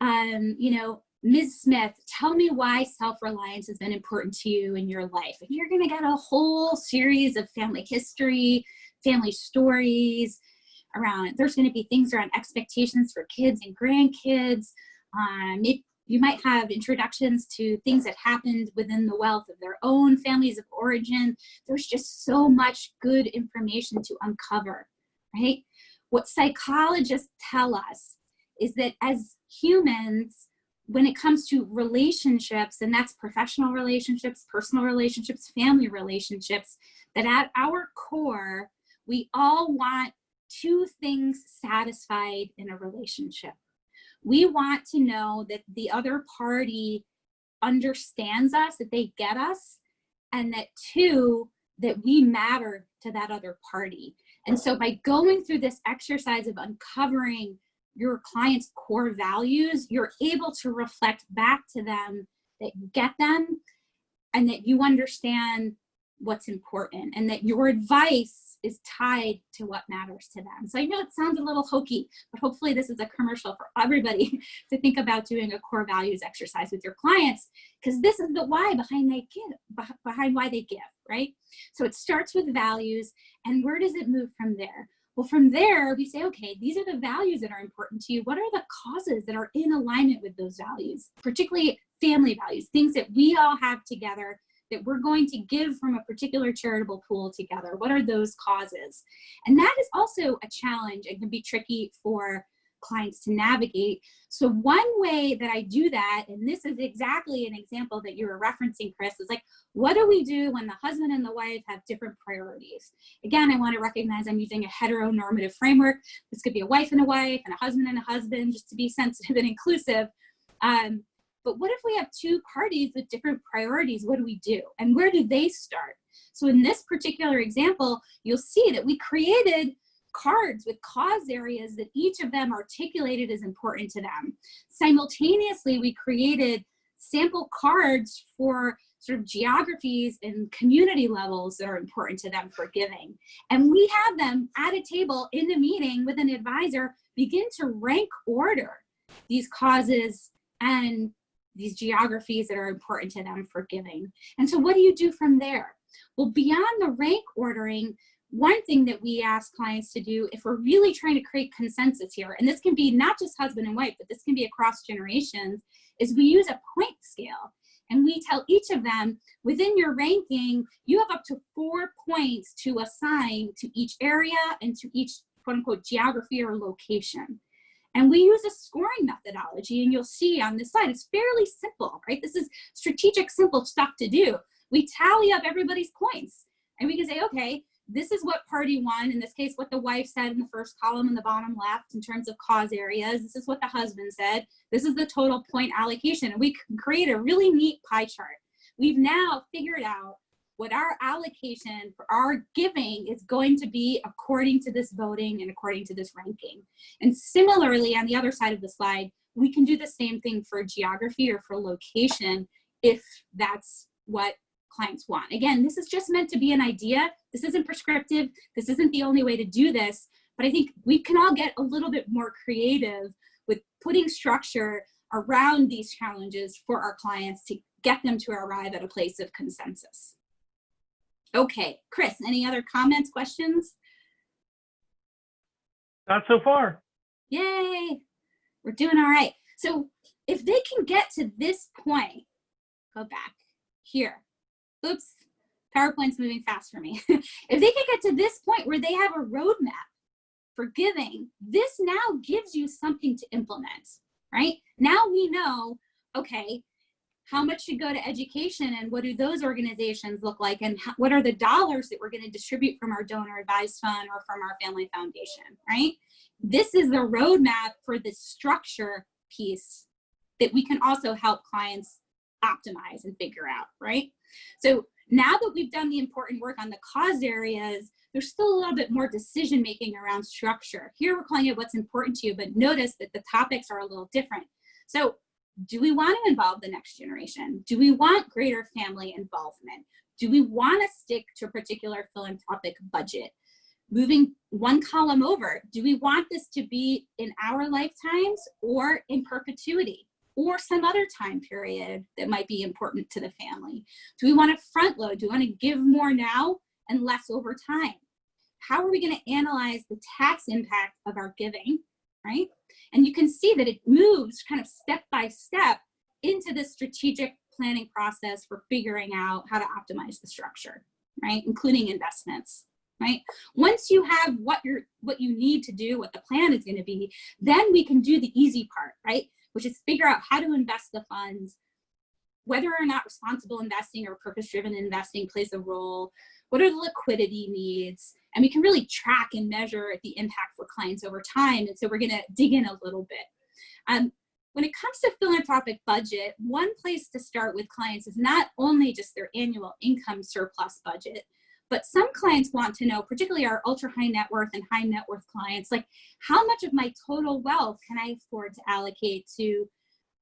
you know, Ms. Smith, tell me why self-reliance has been important to you in your life. And you're going to get a whole series of family history, family stories around it. There's going to be things around expectations for kids and grandkids. You might have introductions to things that happened within the wealth of their own families of origin. There's just so much good information to uncover, right? What psychologists tell us is that as humans, when it comes to relationships, and that's professional relationships, personal relationships, family relationships, that at our core, we all want 2 things satisfied in a relationship. We want to know that the other party understands us, that they get us, and that 2, that we matter to that other party. And so by going through this exercise of uncovering your client's core values, you're able to reflect back to them that you get them and that you understand what's important and that your advice is tied to what matters to them. So I know it sounds a little hokey, but hopefully this is a commercial for everybody to think about doing a core values exercise with your clients, because this is the why behind why they give, right? So it starts with values, and where does it move from there? Well, from there, we say, okay, these are the values that are important to you. What are the causes that are in alignment with those values, particularly family values, things that we all have together that we're going to give from a particular charitable pool together? What are those causes? And that is also a challenge and can be tricky for clients to navigate. So one way that I do that, and this is exactly an example that you were referencing, Chris, is like, what do we do when the husband and the wife have different priorities? Again, I want to recognize I'm using a heteronormative framework. This could be a wife and a husband, just to be sensitive and inclusive. But what if we have 2 parties with different priorities? What do we do? And where do they start? So in this particular example, you'll see that we created cards with cause areas that each of them articulated as important to them. Simultaneously, we created sample cards for sort of geographies and community levels that are important to them for giving. And we have them at a table in a meeting with an advisor begin to rank order these causes and these geographies that are important to them for giving. And so what do you do from there? Well, beyond the rank ordering, one thing that we ask clients to do, if we're really trying to create consensus here, and this can be not just husband and wife, but this can be across generations, is we use a point scale. And we tell each of them, within your ranking, you have up to 4 points to assign to each area and to each quote unquote geography or location. And we use a scoring methodology, and you'll see on this slide, it's fairly simple, right? This is strategic, simple stuff to do. We tally up everybody's points, and we can say, okay, this is what party won, in this case, what the wife said in the first column in the bottom left in terms of cause areas. This is what the husband said. This is the total point allocation. And we can create a really neat pie chart. We've now figured out what our allocation for our giving is going to be according to this voting and according to this ranking. And similarly, on the other side of the slide, we can do the same thing for geography or for location if that's what clients want. Again, this is just meant to be an idea. This isn't prescriptive. This isn't the only way to do this, but I think we can all get a little bit more creative with putting structure around these challenges for our clients to get them to arrive at a place of consensus. Okay, Chris, any other comments, questions? Not so far. Yay, we're doing all right. So if they can get to this point, go back here. Oops, PowerPoint's moving fast for me. If they can get to this point where they have a roadmap for giving, this now gives you something to implement, right? Now we know, okay, how much should go to education and what do those organizations look like, and what are the dollars that we're going to distribute from our donor advised fund or from our family foundation, right? This is the roadmap for the structure piece that we can also help clients optimize and figure out, right? So now that we've done the important work on the cause areas, there's still a little bit more decision making around structure. Here we're calling it what's important to you, but notice that the topics are a little different. So do we want to involve the next generation? Do we want greater family involvement? Do we want to stick to a particular philanthropic budget? Moving one column over, do we want this to be in our lifetimes or in perpetuity, or some other time period that might be important to the family? Do we want to front load? Do we want to give more now and less over time? How are we going to analyze the tax impact of our giving, right? And you can see that it moves kind of step by step into the strategic planning process for figuring out how to optimize the structure, right? Including investments, right? Once you have what you need to do, what the plan is going to be, then we can do the easy part, right? Which is figure out how to invest the funds, whether or not responsible investing or purpose-driven investing plays a role, what are the liquidity needs, and we can really track and measure the impact for clients over time. And so we're gonna dig in a little bit. When it comes to philanthropic budget, one place to start with clients is not only just their annual income surplus budget, but some clients want to know, particularly our ultra high net worth and high net worth clients, like how much of my total wealth can I afford to allocate to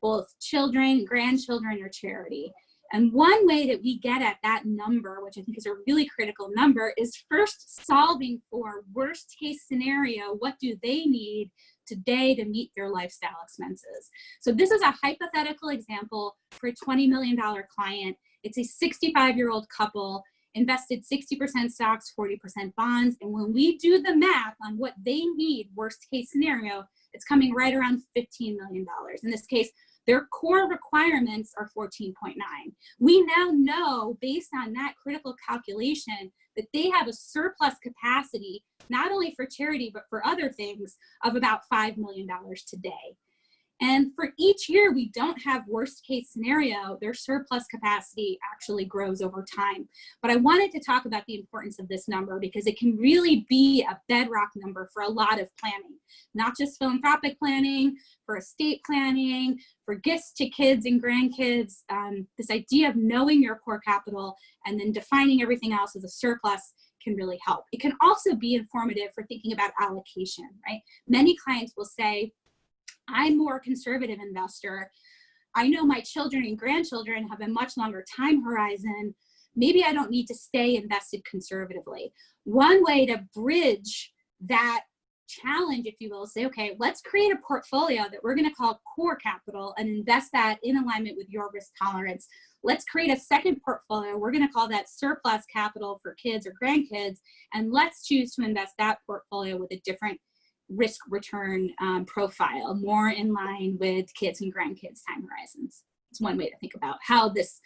both children, grandchildren, or charity? And one way that we get at that number, which I think is a really critical number, is first solving for worst case scenario. What do they need today to meet their lifestyle expenses? So this is a hypothetical example for a $20 million client. It's a 65-year-old couple, invested 60% stocks, 40% bonds. And when we do the math on what they need, worst case scenario, it's coming right around $15 million. In this case, their core requirements are 14.9. We now know, based on that critical calculation, that they have a surplus capacity, not only for charity, but for other things, of about $5 million today. And for each year we don't have worst case scenario, their surplus capacity actually grows over time. But I wanted to talk about the importance of this number because it can really be a bedrock number for a lot of planning, not just philanthropic planning, for estate planning, for gifts to kids and grandkids. This idea of knowing your core capital and then defining everything else as a surplus can really help. It can also be informative for thinking about allocation, right? Many clients will say, I'm more a conservative investor. I know my children and grandchildren have a much longer time horizon. Maybe I don't need to stay invested conservatively. One way to bridge that challenge, if you will, say, okay, let's create a portfolio that we're going to call core capital and invest that in alignment with your risk tolerance. Let's create a second portfolio. We're going to call that surplus capital for kids or grandkids. And let's choose to invest that portfolio with a different risk return profile, more in line with kids and grandkids' time horizons. It's one way to think about how this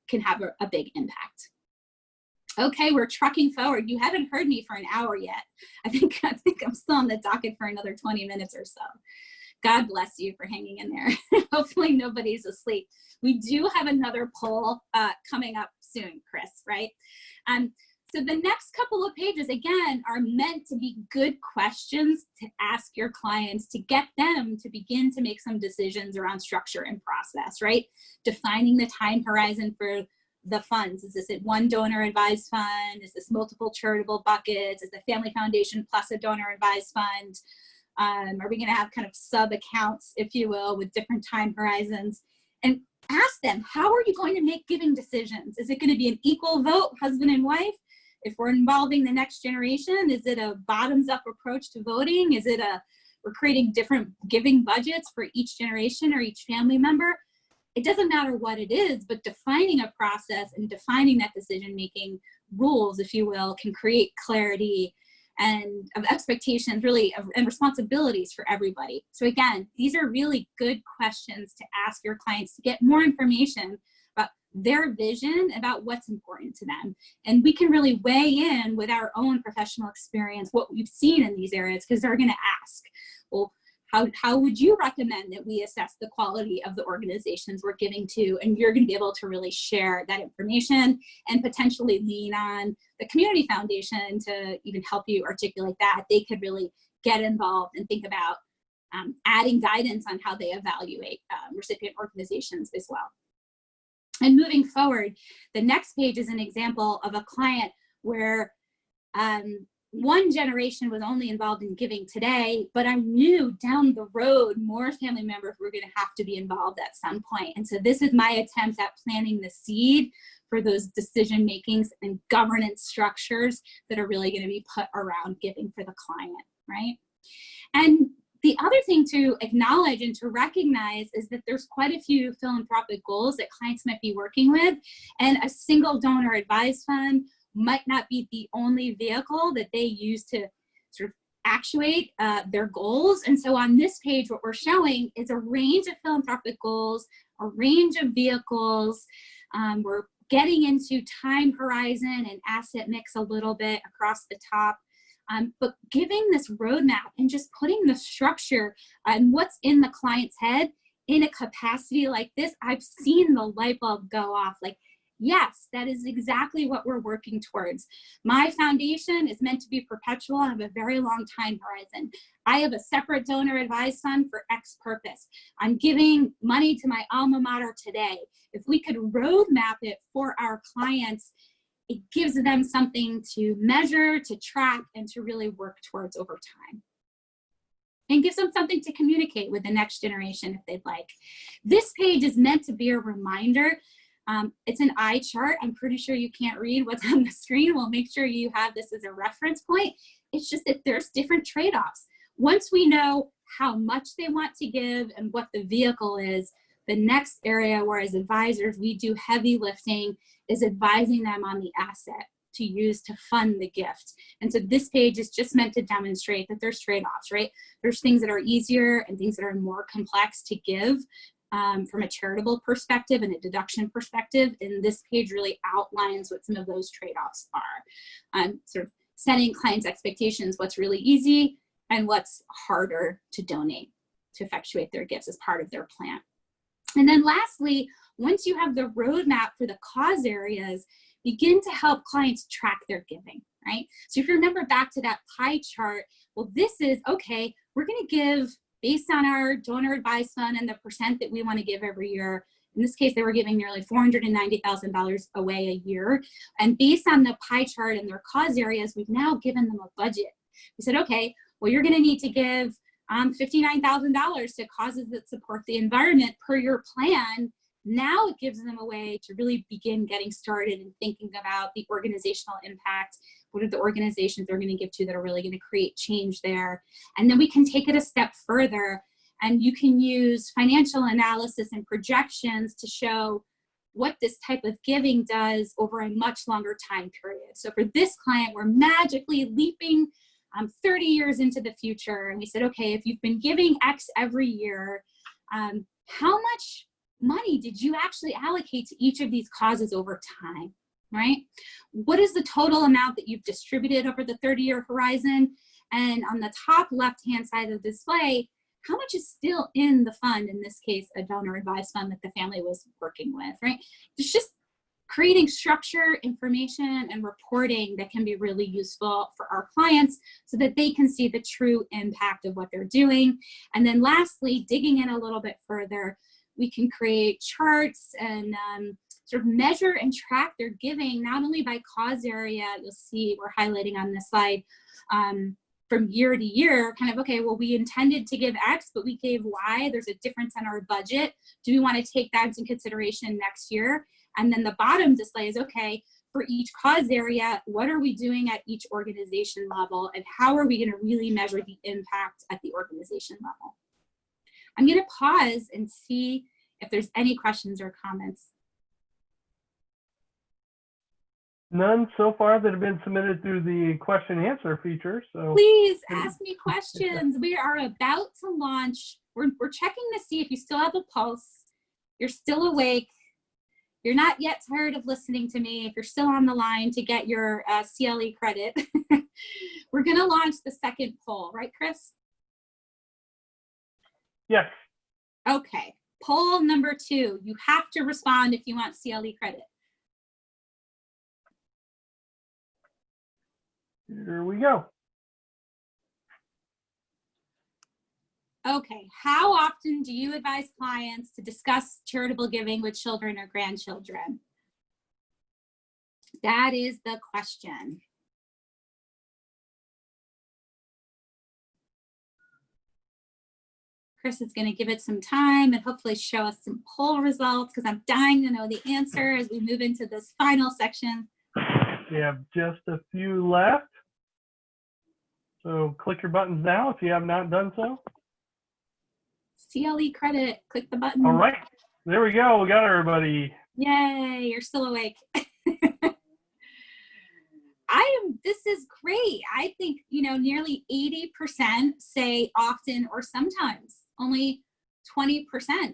can have a big impact. Okay, we're trucking forward. You haven't heard me for an hour yet. I think I'm still on the docket for another 20 minutes or so. God bless you for hanging in there. Hopefully nobody's asleep. We do have another poll coming up soon, Chris, right? So the next couple of pages, again, are meant to be good questions to ask your clients to get them to begin to make some decisions around structure and process, right? Defining the time horizon for the funds. Is this one donor advised fund? Is this multiple charitable buckets? Is the family foundation plus a donor advised fund? Are we going to have kind of sub accounts, if you will, with different time horizons? And ask them, how are you going to make giving decisions? Is it going to be an equal vote, husband and wife? If we're involving the next generation, is it a bottoms up approach to voting? Is it we're creating different giving budgets for each generation or each family member? It doesn't matter what it is, but defining a process and defining that decision-making rules, if you will, can create clarity and of expectations really and responsibilities for everybody. So again, these are really good questions to ask your clients to get more information about their vision, about what's important to them. And we can really weigh in with our own professional experience, what we've seen in these areas, because they're gonna ask, well, how would you recommend that we assess the quality of the organizations we're giving to? And you're going to be able to really share that information and potentially lean on the community foundation to even help you articulate that. They could really get involved and think about adding guidance on how they evaluate recipient organizations as well. And moving forward, the next page is an example of a client where one generation was only involved in giving today, but I knew down the road more family members were going to have to be involved at some point. And so this is my attempt at planting the seed for those decision makings and governance structures that are really going to be put around giving for the client, right? And the other thing to acknowledge and to recognize is that there's quite a few philanthropic goals that clients might be working with, and a single donor advised fund might not be the only vehicle that they use to sort of actuate their goals. And so on this page, what we're showing is a range of philanthropic goals, a range of vehicles. We're getting into time horizon and asset mix a little bit across the top. But giving this roadmap and just putting the structure and what's in the client's head in a capacity like this, I've seen the light bulb go off. Like, yes, that is exactly what we're working towards. My foundation is meant to be perpetual and have a very long time horizon. I have a separate donor advised fund for X purpose. I'm giving money to my alma mater today. If we could roadmap it for our clients, it gives them something to measure, to track, and to really work towards over time. And gives them something to communicate with the next generation if they'd like. This page is meant to be a reminder. It's an eye chart. I'm pretty sure you can't read what's on the screen. We'll make sure you have this as a reference point. It's just that there's different trade-offs. Once we know how much they want to give and what the vehicle is, the next area where as advisors we do heavy lifting is advising them on the asset to use to fund the gift. And so this page is just meant to demonstrate that there's trade-offs, right? There's things that are easier and things that are more complex to give from a charitable perspective and a deduction perspective. And this page really outlines what some of those trade-offs are. Sort of setting clients' expectations, what's really easy and what's harder to donate to effectuate their gifts as part of their plan. And then lastly, once you have the roadmap for the cause areas, begin to help clients track their giving, right? So if you remember back to that pie chart, well, this is, okay, we're gonna give based on our donor advised fund and the percent that we wanna give every year. In this case, they were giving nearly $490,000 away a year. And based on the pie chart and their cause areas, we've now given them a budget. We said, okay, well, you're gonna need to give $59,000 to causes that support the environment per your plan. Now it gives them a way to really begin getting started and thinking about the organizational impact. What are the organizations they're going to give to that are really going to create change there? And then we can take it a step further, and you can use financial analysis and projections to show what this type of giving does over a much longer time period. So for this client, we're magically leaping 30 years into the future. And we said, okay, if you've been giving X every year, how much money did you actually allocate to each of these causes over time, right? What is the total amount that you've distributed over the 30-year horizon? And on the top left-hand side of the display, how much is still in the fund, in this case, a donor advised fund that the family was working with, right? It's just creating structure, information, and reporting that can be really useful for our clients so that they can see the true impact of what they're doing. And then lastly, digging in a little bit further, we can create charts and sort of measure and track their giving, not only by cause area, you'll see we're highlighting on this slide, from year to year, kind of, okay, well, we intended to give X, but we gave Y. There's a difference in our budget. Do we want to take that into consideration next year? And then the bottom display is, okay, for each cause area, what are we doing at each organization level? And how are we going to really measure the impact at the organization level? I'm going to pause and see if there's any questions or comments. None so far that have been submitted through the question and answer feature. So please ask me questions. We are about to launch. We're checking to see if you still have a pulse, you're still awake, you're not yet tired of listening to me, if you're still on the line to get your CLE credit. We're going to launch the second poll, right, Chris? yes. Okay. Poll number 2. You have to respond if you want CLE credit. Here we go. Okay, how often do you advise clients to discuss charitable giving with children or grandchildren? That is the question. Chris is going to give it some time and hopefully show us some poll results because I'm dying to know the answer as we move into this final section. We have just a few left. So click your buttons now if you have not done so. CLE credit, click the button. All right, there we go. We got everybody. Yay, you're still awake. This is great. I think, nearly 80% say often or sometimes. Only 20%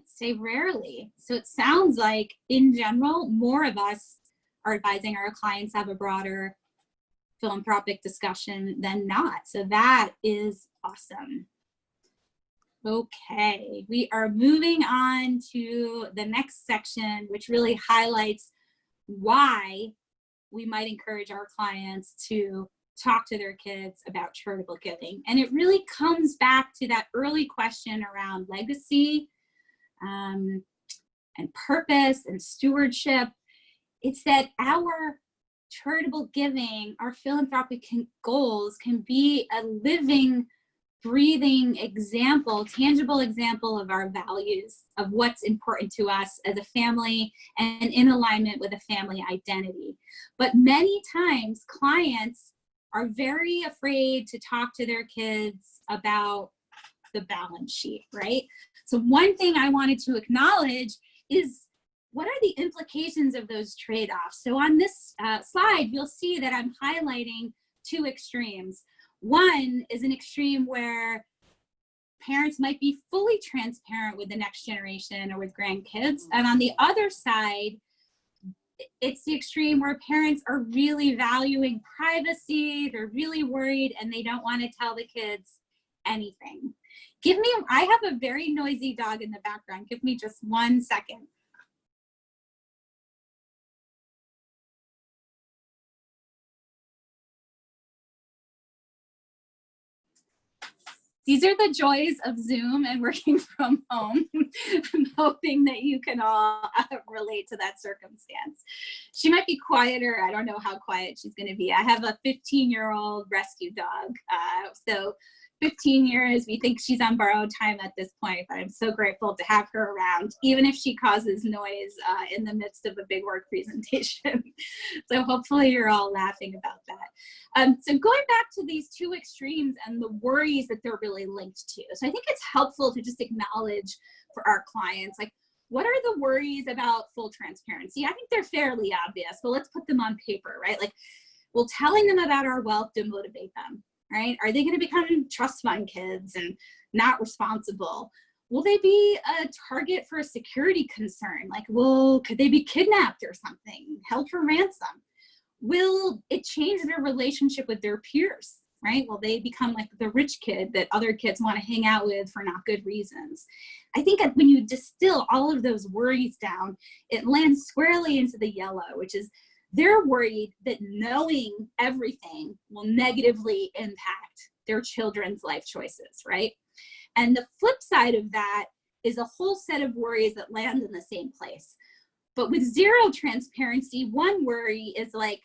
say rarely. So it sounds like, in general, more of us are advising our clients have a broader philanthropic discussion than not. So that is awesome. Okay, we are moving on to the next section, which really highlights why we might encourage our clients to talk to their kids about charitable giving. And it really comes back to that early question around legacy and purpose and stewardship. It's that our charitable giving, our philanthropic goals can be a living, breathing example, tangible example of our values, of what's important to us as a family and in alignment with a family identity. But many times clients are very afraid to talk to their kids about the balance sheet, right? So one thing I wanted to acknowledge is, what are the implications of those trade-offs? So on this slide, you'll see that I'm highlighting 2 extremes. One is an extreme where parents might be fully transparent with the next generation or with grandkids. And on the other side, it's the extreme where parents are really valuing privacy, they're really worried, and they don't want to tell the kids anything. I have a very noisy dog in the background. Give me just 1 second. These are the joys of Zoom and working from home. I'm hoping that you can all relate to that circumstance. She might be quieter. I don't know how quiet she's going to be. I have a 15-year-old rescue dog. So 15 years, we think she's on borrowed time at this point, but I'm so grateful to have her around, even if she causes noise in the midst of a big work presentation. So hopefully you're all laughing about that. So going back to these 2 extremes and the worries that they're really linked to. So I think it's helpful to just acknowledge for our clients, like, what are the worries about full transparency? I think they're fairly obvious, but let's put them on paper, right? Like, will telling them about our wealth demotivate them? Right? Are they going to become trust fund kids and not responsible? Will they be a target for a security concern? Like, could they be kidnapped or something, held for ransom? Will it change their relationship with their peers? right? Well, they become like the rich kid that other kids want to hang out with for not good reasons. I think that when you distill all of those worries down, it lands squarely into the yellow, which is they're worried that knowing everything will negatively impact their children's life choices, right? And the flip side of that is a whole set of worries that land in the same place. But with zero transparency, one worry is like,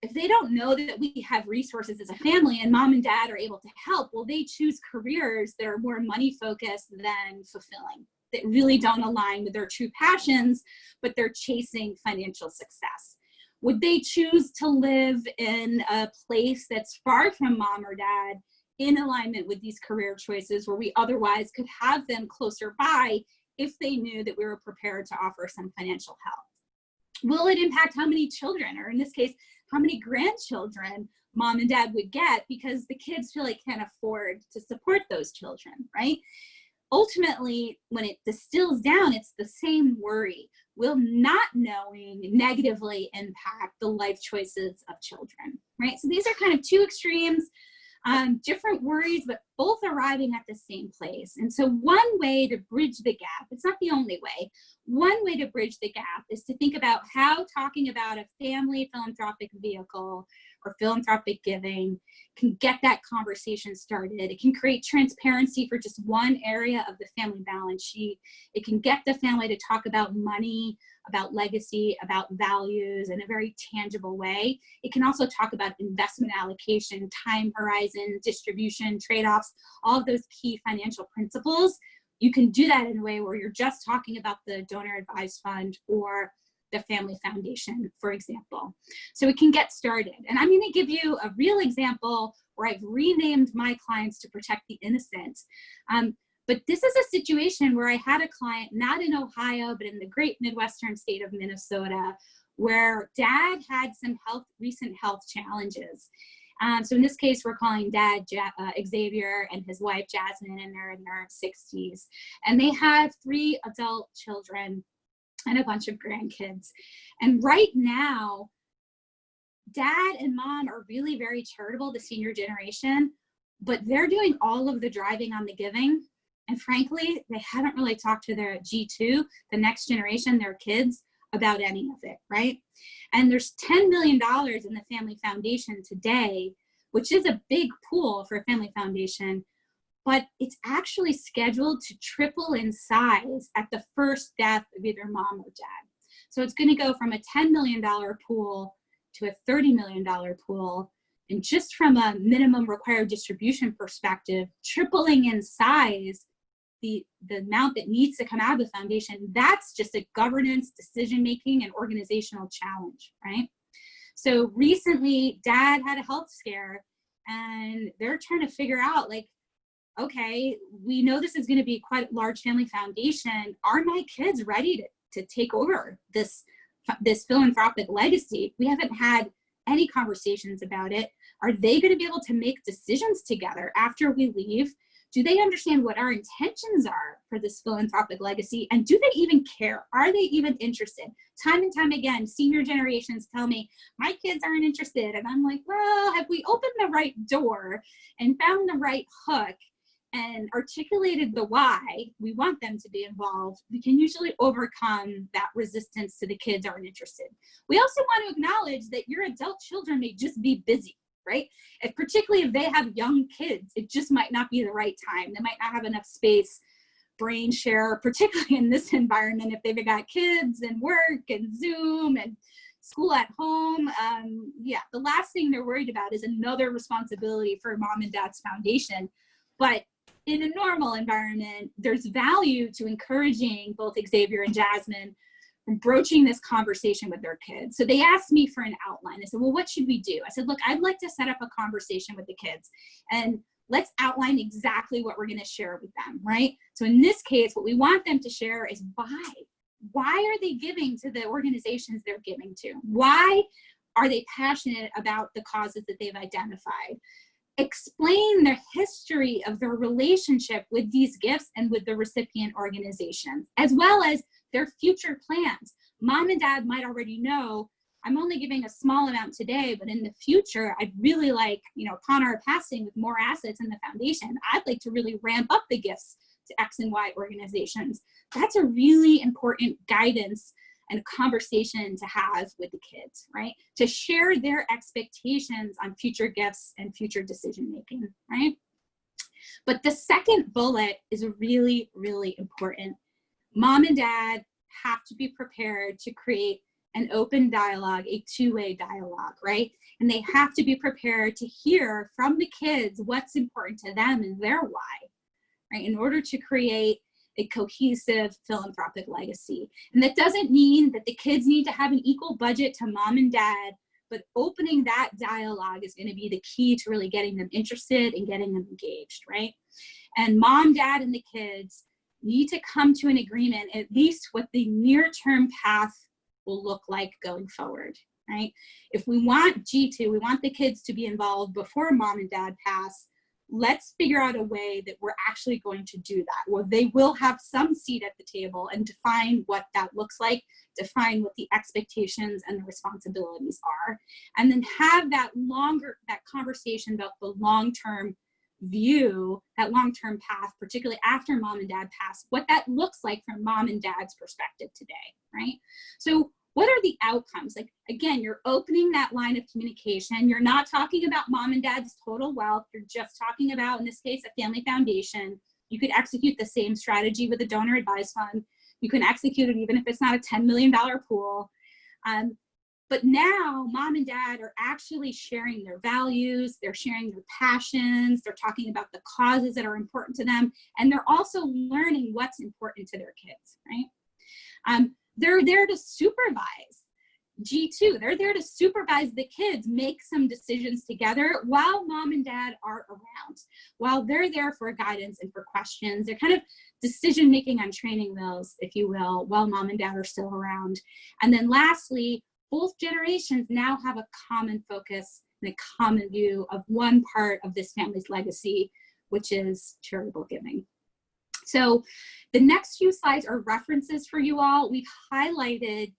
if they don't know that we have resources as a family and mom and dad are able to help, well, they choose careers that are more money focused than fulfilling, that really don't align with their true passions, but they're chasing financial success. Would they choose to live in a place that's far from mom or dad in alignment with these career choices where we otherwise could have them closer by if they knew that we were prepared to offer some financial help? Will it impact how many children, or in this case, how many grandchildren mom and dad would get because the kids feel like can't afford to support those children, right? Ultimately, when it distills down, it's the same worry. Will not knowing negatively impact the life choices of children, right? So these are kind of two extremes, different worries, but both arriving at the same place. And so one way to bridge the gap, it's not the only way, one way to bridge the gap is to think about how talking about a family philanthropic vehicle or philanthropic giving can get that conversation started. It can create transparency for just one area of the family balance sheet. It can get the family to talk about money, about legacy, about values in a very tangible way. It can also talk about investment allocation, time horizon, distribution, trade-offs, all of those key financial principles. You can do that in a way where you're just talking about the donor advised fund or the family foundation, for example. So it can get started. And I'm gonna give you a real example where I've renamed my clients to protect the innocent. But this is a situation where I had a client, not in Ohio, but in the great Midwestern state of Minnesota, where dad had some recent health challenges. So in this case, we're calling dad Xavier and his wife Jasmine, and they're in their 60s. And they have 3 adult children and a bunch of grandkids. And right now, dad and mom are really very charitable, the senior generation, but they're doing all of the driving on the giving. And frankly, they haven't really talked to their G2, the next generation, their kids, about any of it, right? And there's $10 million in the family foundation today, which is a big pool for a family foundation, but it's actually scheduled to triple in size at the first death of either mom or dad. So it's gonna go from a $10 million pool to a $30 million pool. And just from a minimum required distribution perspective, tripling in size the amount that needs to come out of the foundation, that's just a governance, decision-making, and organizational challenge, right? So recently, dad had a health scare, and they're trying to figure out, like, okay, we know this is gonna be quite a large family foundation. Are my kids ready to take over this philanthropic legacy? We haven't had any conversations about it. Are they gonna be able to make decisions together after we leave? Do they understand what our intentions are for this philanthropic legacy? And do they even care? Are they even interested? Time and time again, senior generations tell me, my kids aren't interested. And I'm like, well, have we opened the right door and found the right hook and articulated the why we want them to be involved? We can usually overcome that resistance to the kids aren't interested. We also want to acknowledge that your adult children may just be busy, right? And particularly if they have young kids, it just might not be the right time. They might not have enough space, brain share, particularly in this environment, if they've got kids and work and Zoom and school at home. Yeah, the last thing they're worried about is another responsibility for mom and dad's foundation. But in a normal environment, there's value to encouraging both Xavier and Jasmine from broaching this conversation with their kids. So they asked me for an outline. They said, well, what should we do? I said, look, I'd like to set up a conversation with the kids and let's outline exactly what we're gonna share with them, right? So in this case, what we want them to share is why. Why are they giving to the organizations they're giving to? Why are they passionate about the causes that they've identified? Explain the history of their relationship with these gifts and with the recipient organizations, as well as their future plans. Mom and dad might already know, I'm only giving a small amount today, but in the future, I'd really like, upon our passing with more assets in the foundation, I'd like to really ramp up the gifts to X and Y organizations. That's a really important guidance and a conversation to have with the kids, right? To share their expectations on future gifts and future decision making, right? But the second bullet is really, really important. Mom and dad have to be prepared to create an open dialogue, a two-way dialogue, right? And they have to be prepared to hear from the kids what's important to them and their why, right? In order to create a cohesive philanthropic legacy. And that doesn't mean that the kids need to have an equal budget to mom and dad, but opening that dialogue is going to be the key to really getting them interested and getting them engaged, right? And mom, dad, and the kids need to come to an agreement, at least what the near-term path will look like going forward, right? If we want G2, we want the kids to be involved before mom and dad pass, let's figure out a way that we're actually going to do that, where they will have some seat at the table and define what that looks like, define what the expectations and the responsibilities are, and then have that conversation about the long-term view, that long-term path, particularly after mom and dad pass, what that looks like from mom and dad's perspective today, right? So what are the outcomes? Like, again, you're opening that line of communication. You're not talking about mom and dad's total wealth. You're just talking about, in this case, a family foundation. You could execute the same strategy with a donor advised fund. You can execute it even if it's not a $10 million pool. But now mom and dad are actually sharing their values, they're sharing their passions, they're talking about the causes that are important to them, and they're also learning what's important to their kids, right? They're there to supervise G2. They're there to supervise the kids, make some decisions together while mom and dad are around, while they're there for guidance and for questions. They're kind of decision making on training wheels, if you will, while mom and dad are still around. And then lastly, both generations now have a common focus and a common view of one part of this family's legacy, which is charitable giving. So the next few slides are references for you all. We've highlighted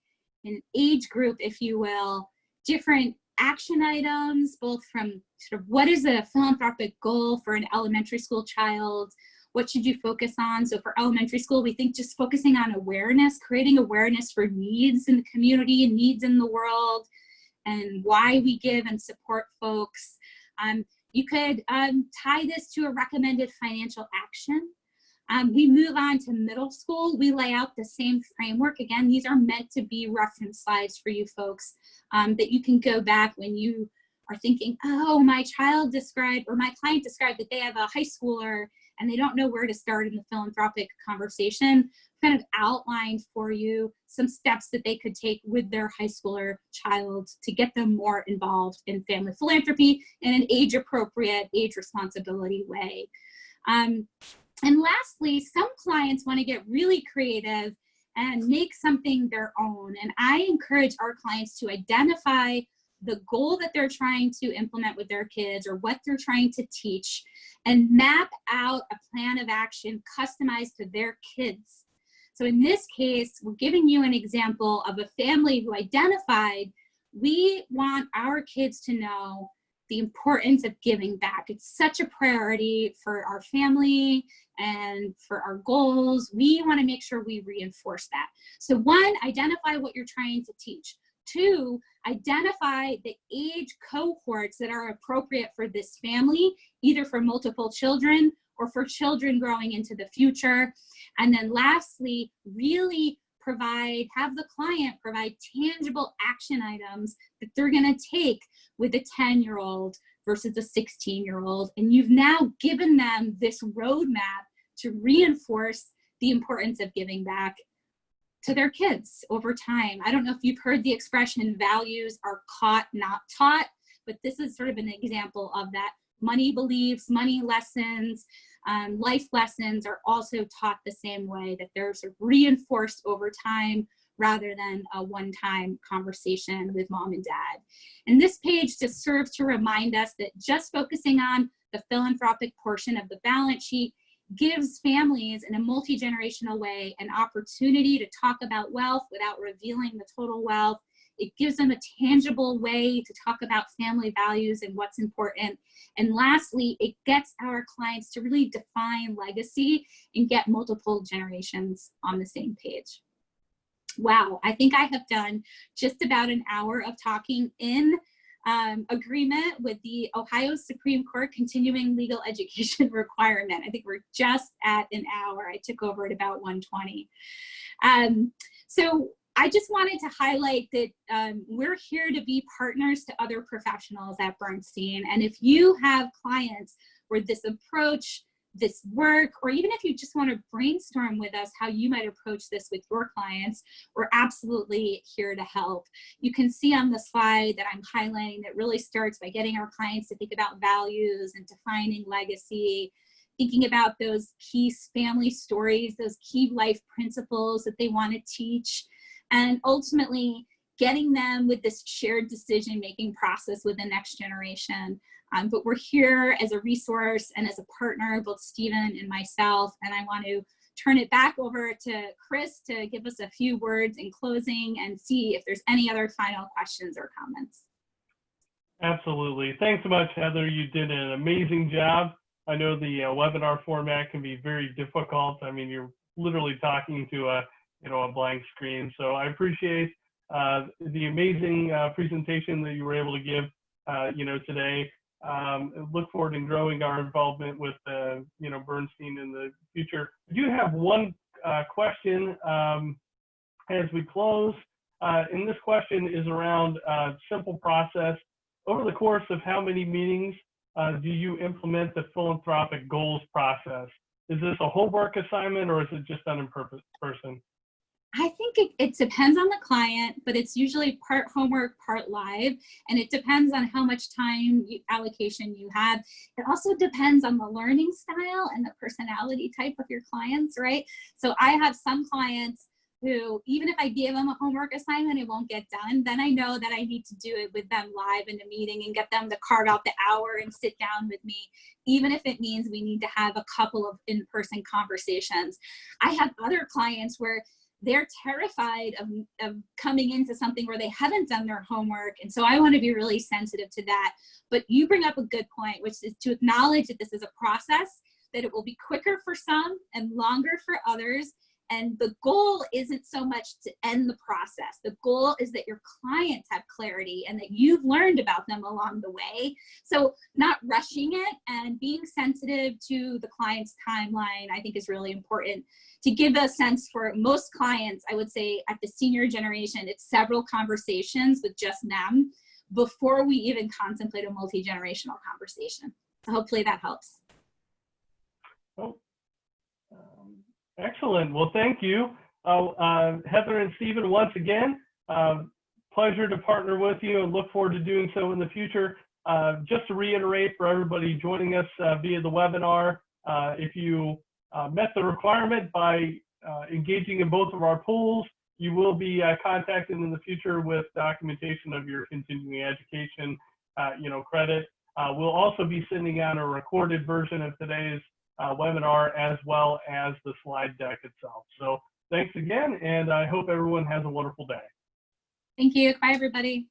an age group, if you will, different action items, both from sort of what is a philanthropic goal for an elementary school child, what should you focus on? So for elementary school, we think just focusing on awareness, creating awareness for needs in the community and needs in the world, and why we give and support folks. You could tie this to a recommended financial action. We move on to middle school. We lay out the same framework. Again, these are meant to be reference slides for you folks that you can go back when you are thinking, oh, my child described, or my client described that they have a high schooler and they don't know where to start in the philanthropic conversation. Kind of outlined for you some steps that they could take with their high schooler child to get them more involved in family philanthropy in an age-appropriate, age-responsibility way. And lastly, some clients want to get really creative and make something their own. And I encourage our clients to identify the goal that they're trying to implement with their kids or what they're trying to teach and map out a plan of action customized to their kids. So in this case, we're giving you an example of a family who identified, we want our kids to know the importance of giving back. It's such a priority for our family and for our goals. We want to make sure we reinforce that. So one, identify what you're trying to teach. Two, identify the age cohorts that are appropriate for this family, either for multiple children or for children growing into the future. And then lastly, really have the client provide tangible action items that they're going to take with a 10-year-old versus a 16-year-old. And you've now given them this roadmap to reinforce the importance of giving back to their kids over time. I don't know if you've heard the expression, values are caught, not taught, but this is sort of an example of that. Money beliefs, money lessons, life lessons are also taught the same way, that they're sort of reinforced over time rather than a one-time conversation with mom and dad. And this page just serves to remind us that just focusing on the philanthropic portion of the balance sheet gives families in a multi-generational way an opportunity to talk about wealth without revealing the total wealth. It gives them a tangible way to talk about family values and what's important. And lastly, it gets our clients to really define legacy and get multiple generations on the same page. Wow, I think I have done just about an hour of talking in agreement with the Ohio Supreme Court continuing legal education requirement. I think we're just at an hour. I took over at about 1:20. So I just wanted to highlight that we're here to be partners to other professionals at Bernstein. And if you have clients where this approach, this work, or even if you just want to brainstorm with us how you might approach this with your clients, we're absolutely here to help. You can see on the slide that I'm highlighting that really starts by getting our clients to think about values and defining legacy, thinking about those key family stories, those key life principles that they want to teach, and ultimately getting them with this shared decision-making process with the next generation. But we're here as a resource and as a partner, both Stephen and myself, and I want to turn it back over to Chris to give us a few words in closing and see if there's any other final questions or comments. Absolutely. Thanks so much, Heather. You did an amazing job. I know the webinar format can be very difficult. I mean, you're literally talking to a blank screen. So I appreciate the amazing presentation that you were able to give, today. Look forward to growing our involvement with, Bernstein in the future. I do have one question as we close. And this question is around simple process. Over the course of how many meetings do you implement the philanthropic goals process? Is this a homework assignment or is it just done in person? I think it depends on the client, but it's usually part homework, part live, and it depends on how much time allocation you have. It also depends on the learning style and the personality type of your clients, right? So I have some clients who, even if I give them a homework assignment, it won't get done. Then I know that I need to do it with them live in a meeting and get them to carve out the hour and sit down with me, even if it means we need to have a couple of in-person conversations. I have other clients where they're terrified of coming into something where they haven't done their homework. And so I want to be really sensitive to that. But you bring up a good point, which is to acknowledge that this is a process, that it will be quicker for some and longer for others. And the goal isn't so much to end the process. The goal is that your clients have clarity and that you've learned about them along the way. So not rushing it and being sensitive to the client's timeline, I think is really important. To give a sense for most clients, I would say at the senior generation, it's several conversations with just them before we even contemplate a multi-generational conversation. So hopefully that helps. Oh. Excellent. Well, thank you. Heather and Stephen, once again, pleasure to partner with you and look forward to doing so in the future. Just to reiterate for everybody joining us via the webinar, if you met the requirement by engaging in both of our pools, you will be contacted in the future with documentation of your continuing education, credit. We'll also be sending out a recorded version of today's webinar as well as the slide deck itself. So thanks again, and I hope everyone has a wonderful day. Thank you. Bye, everybody.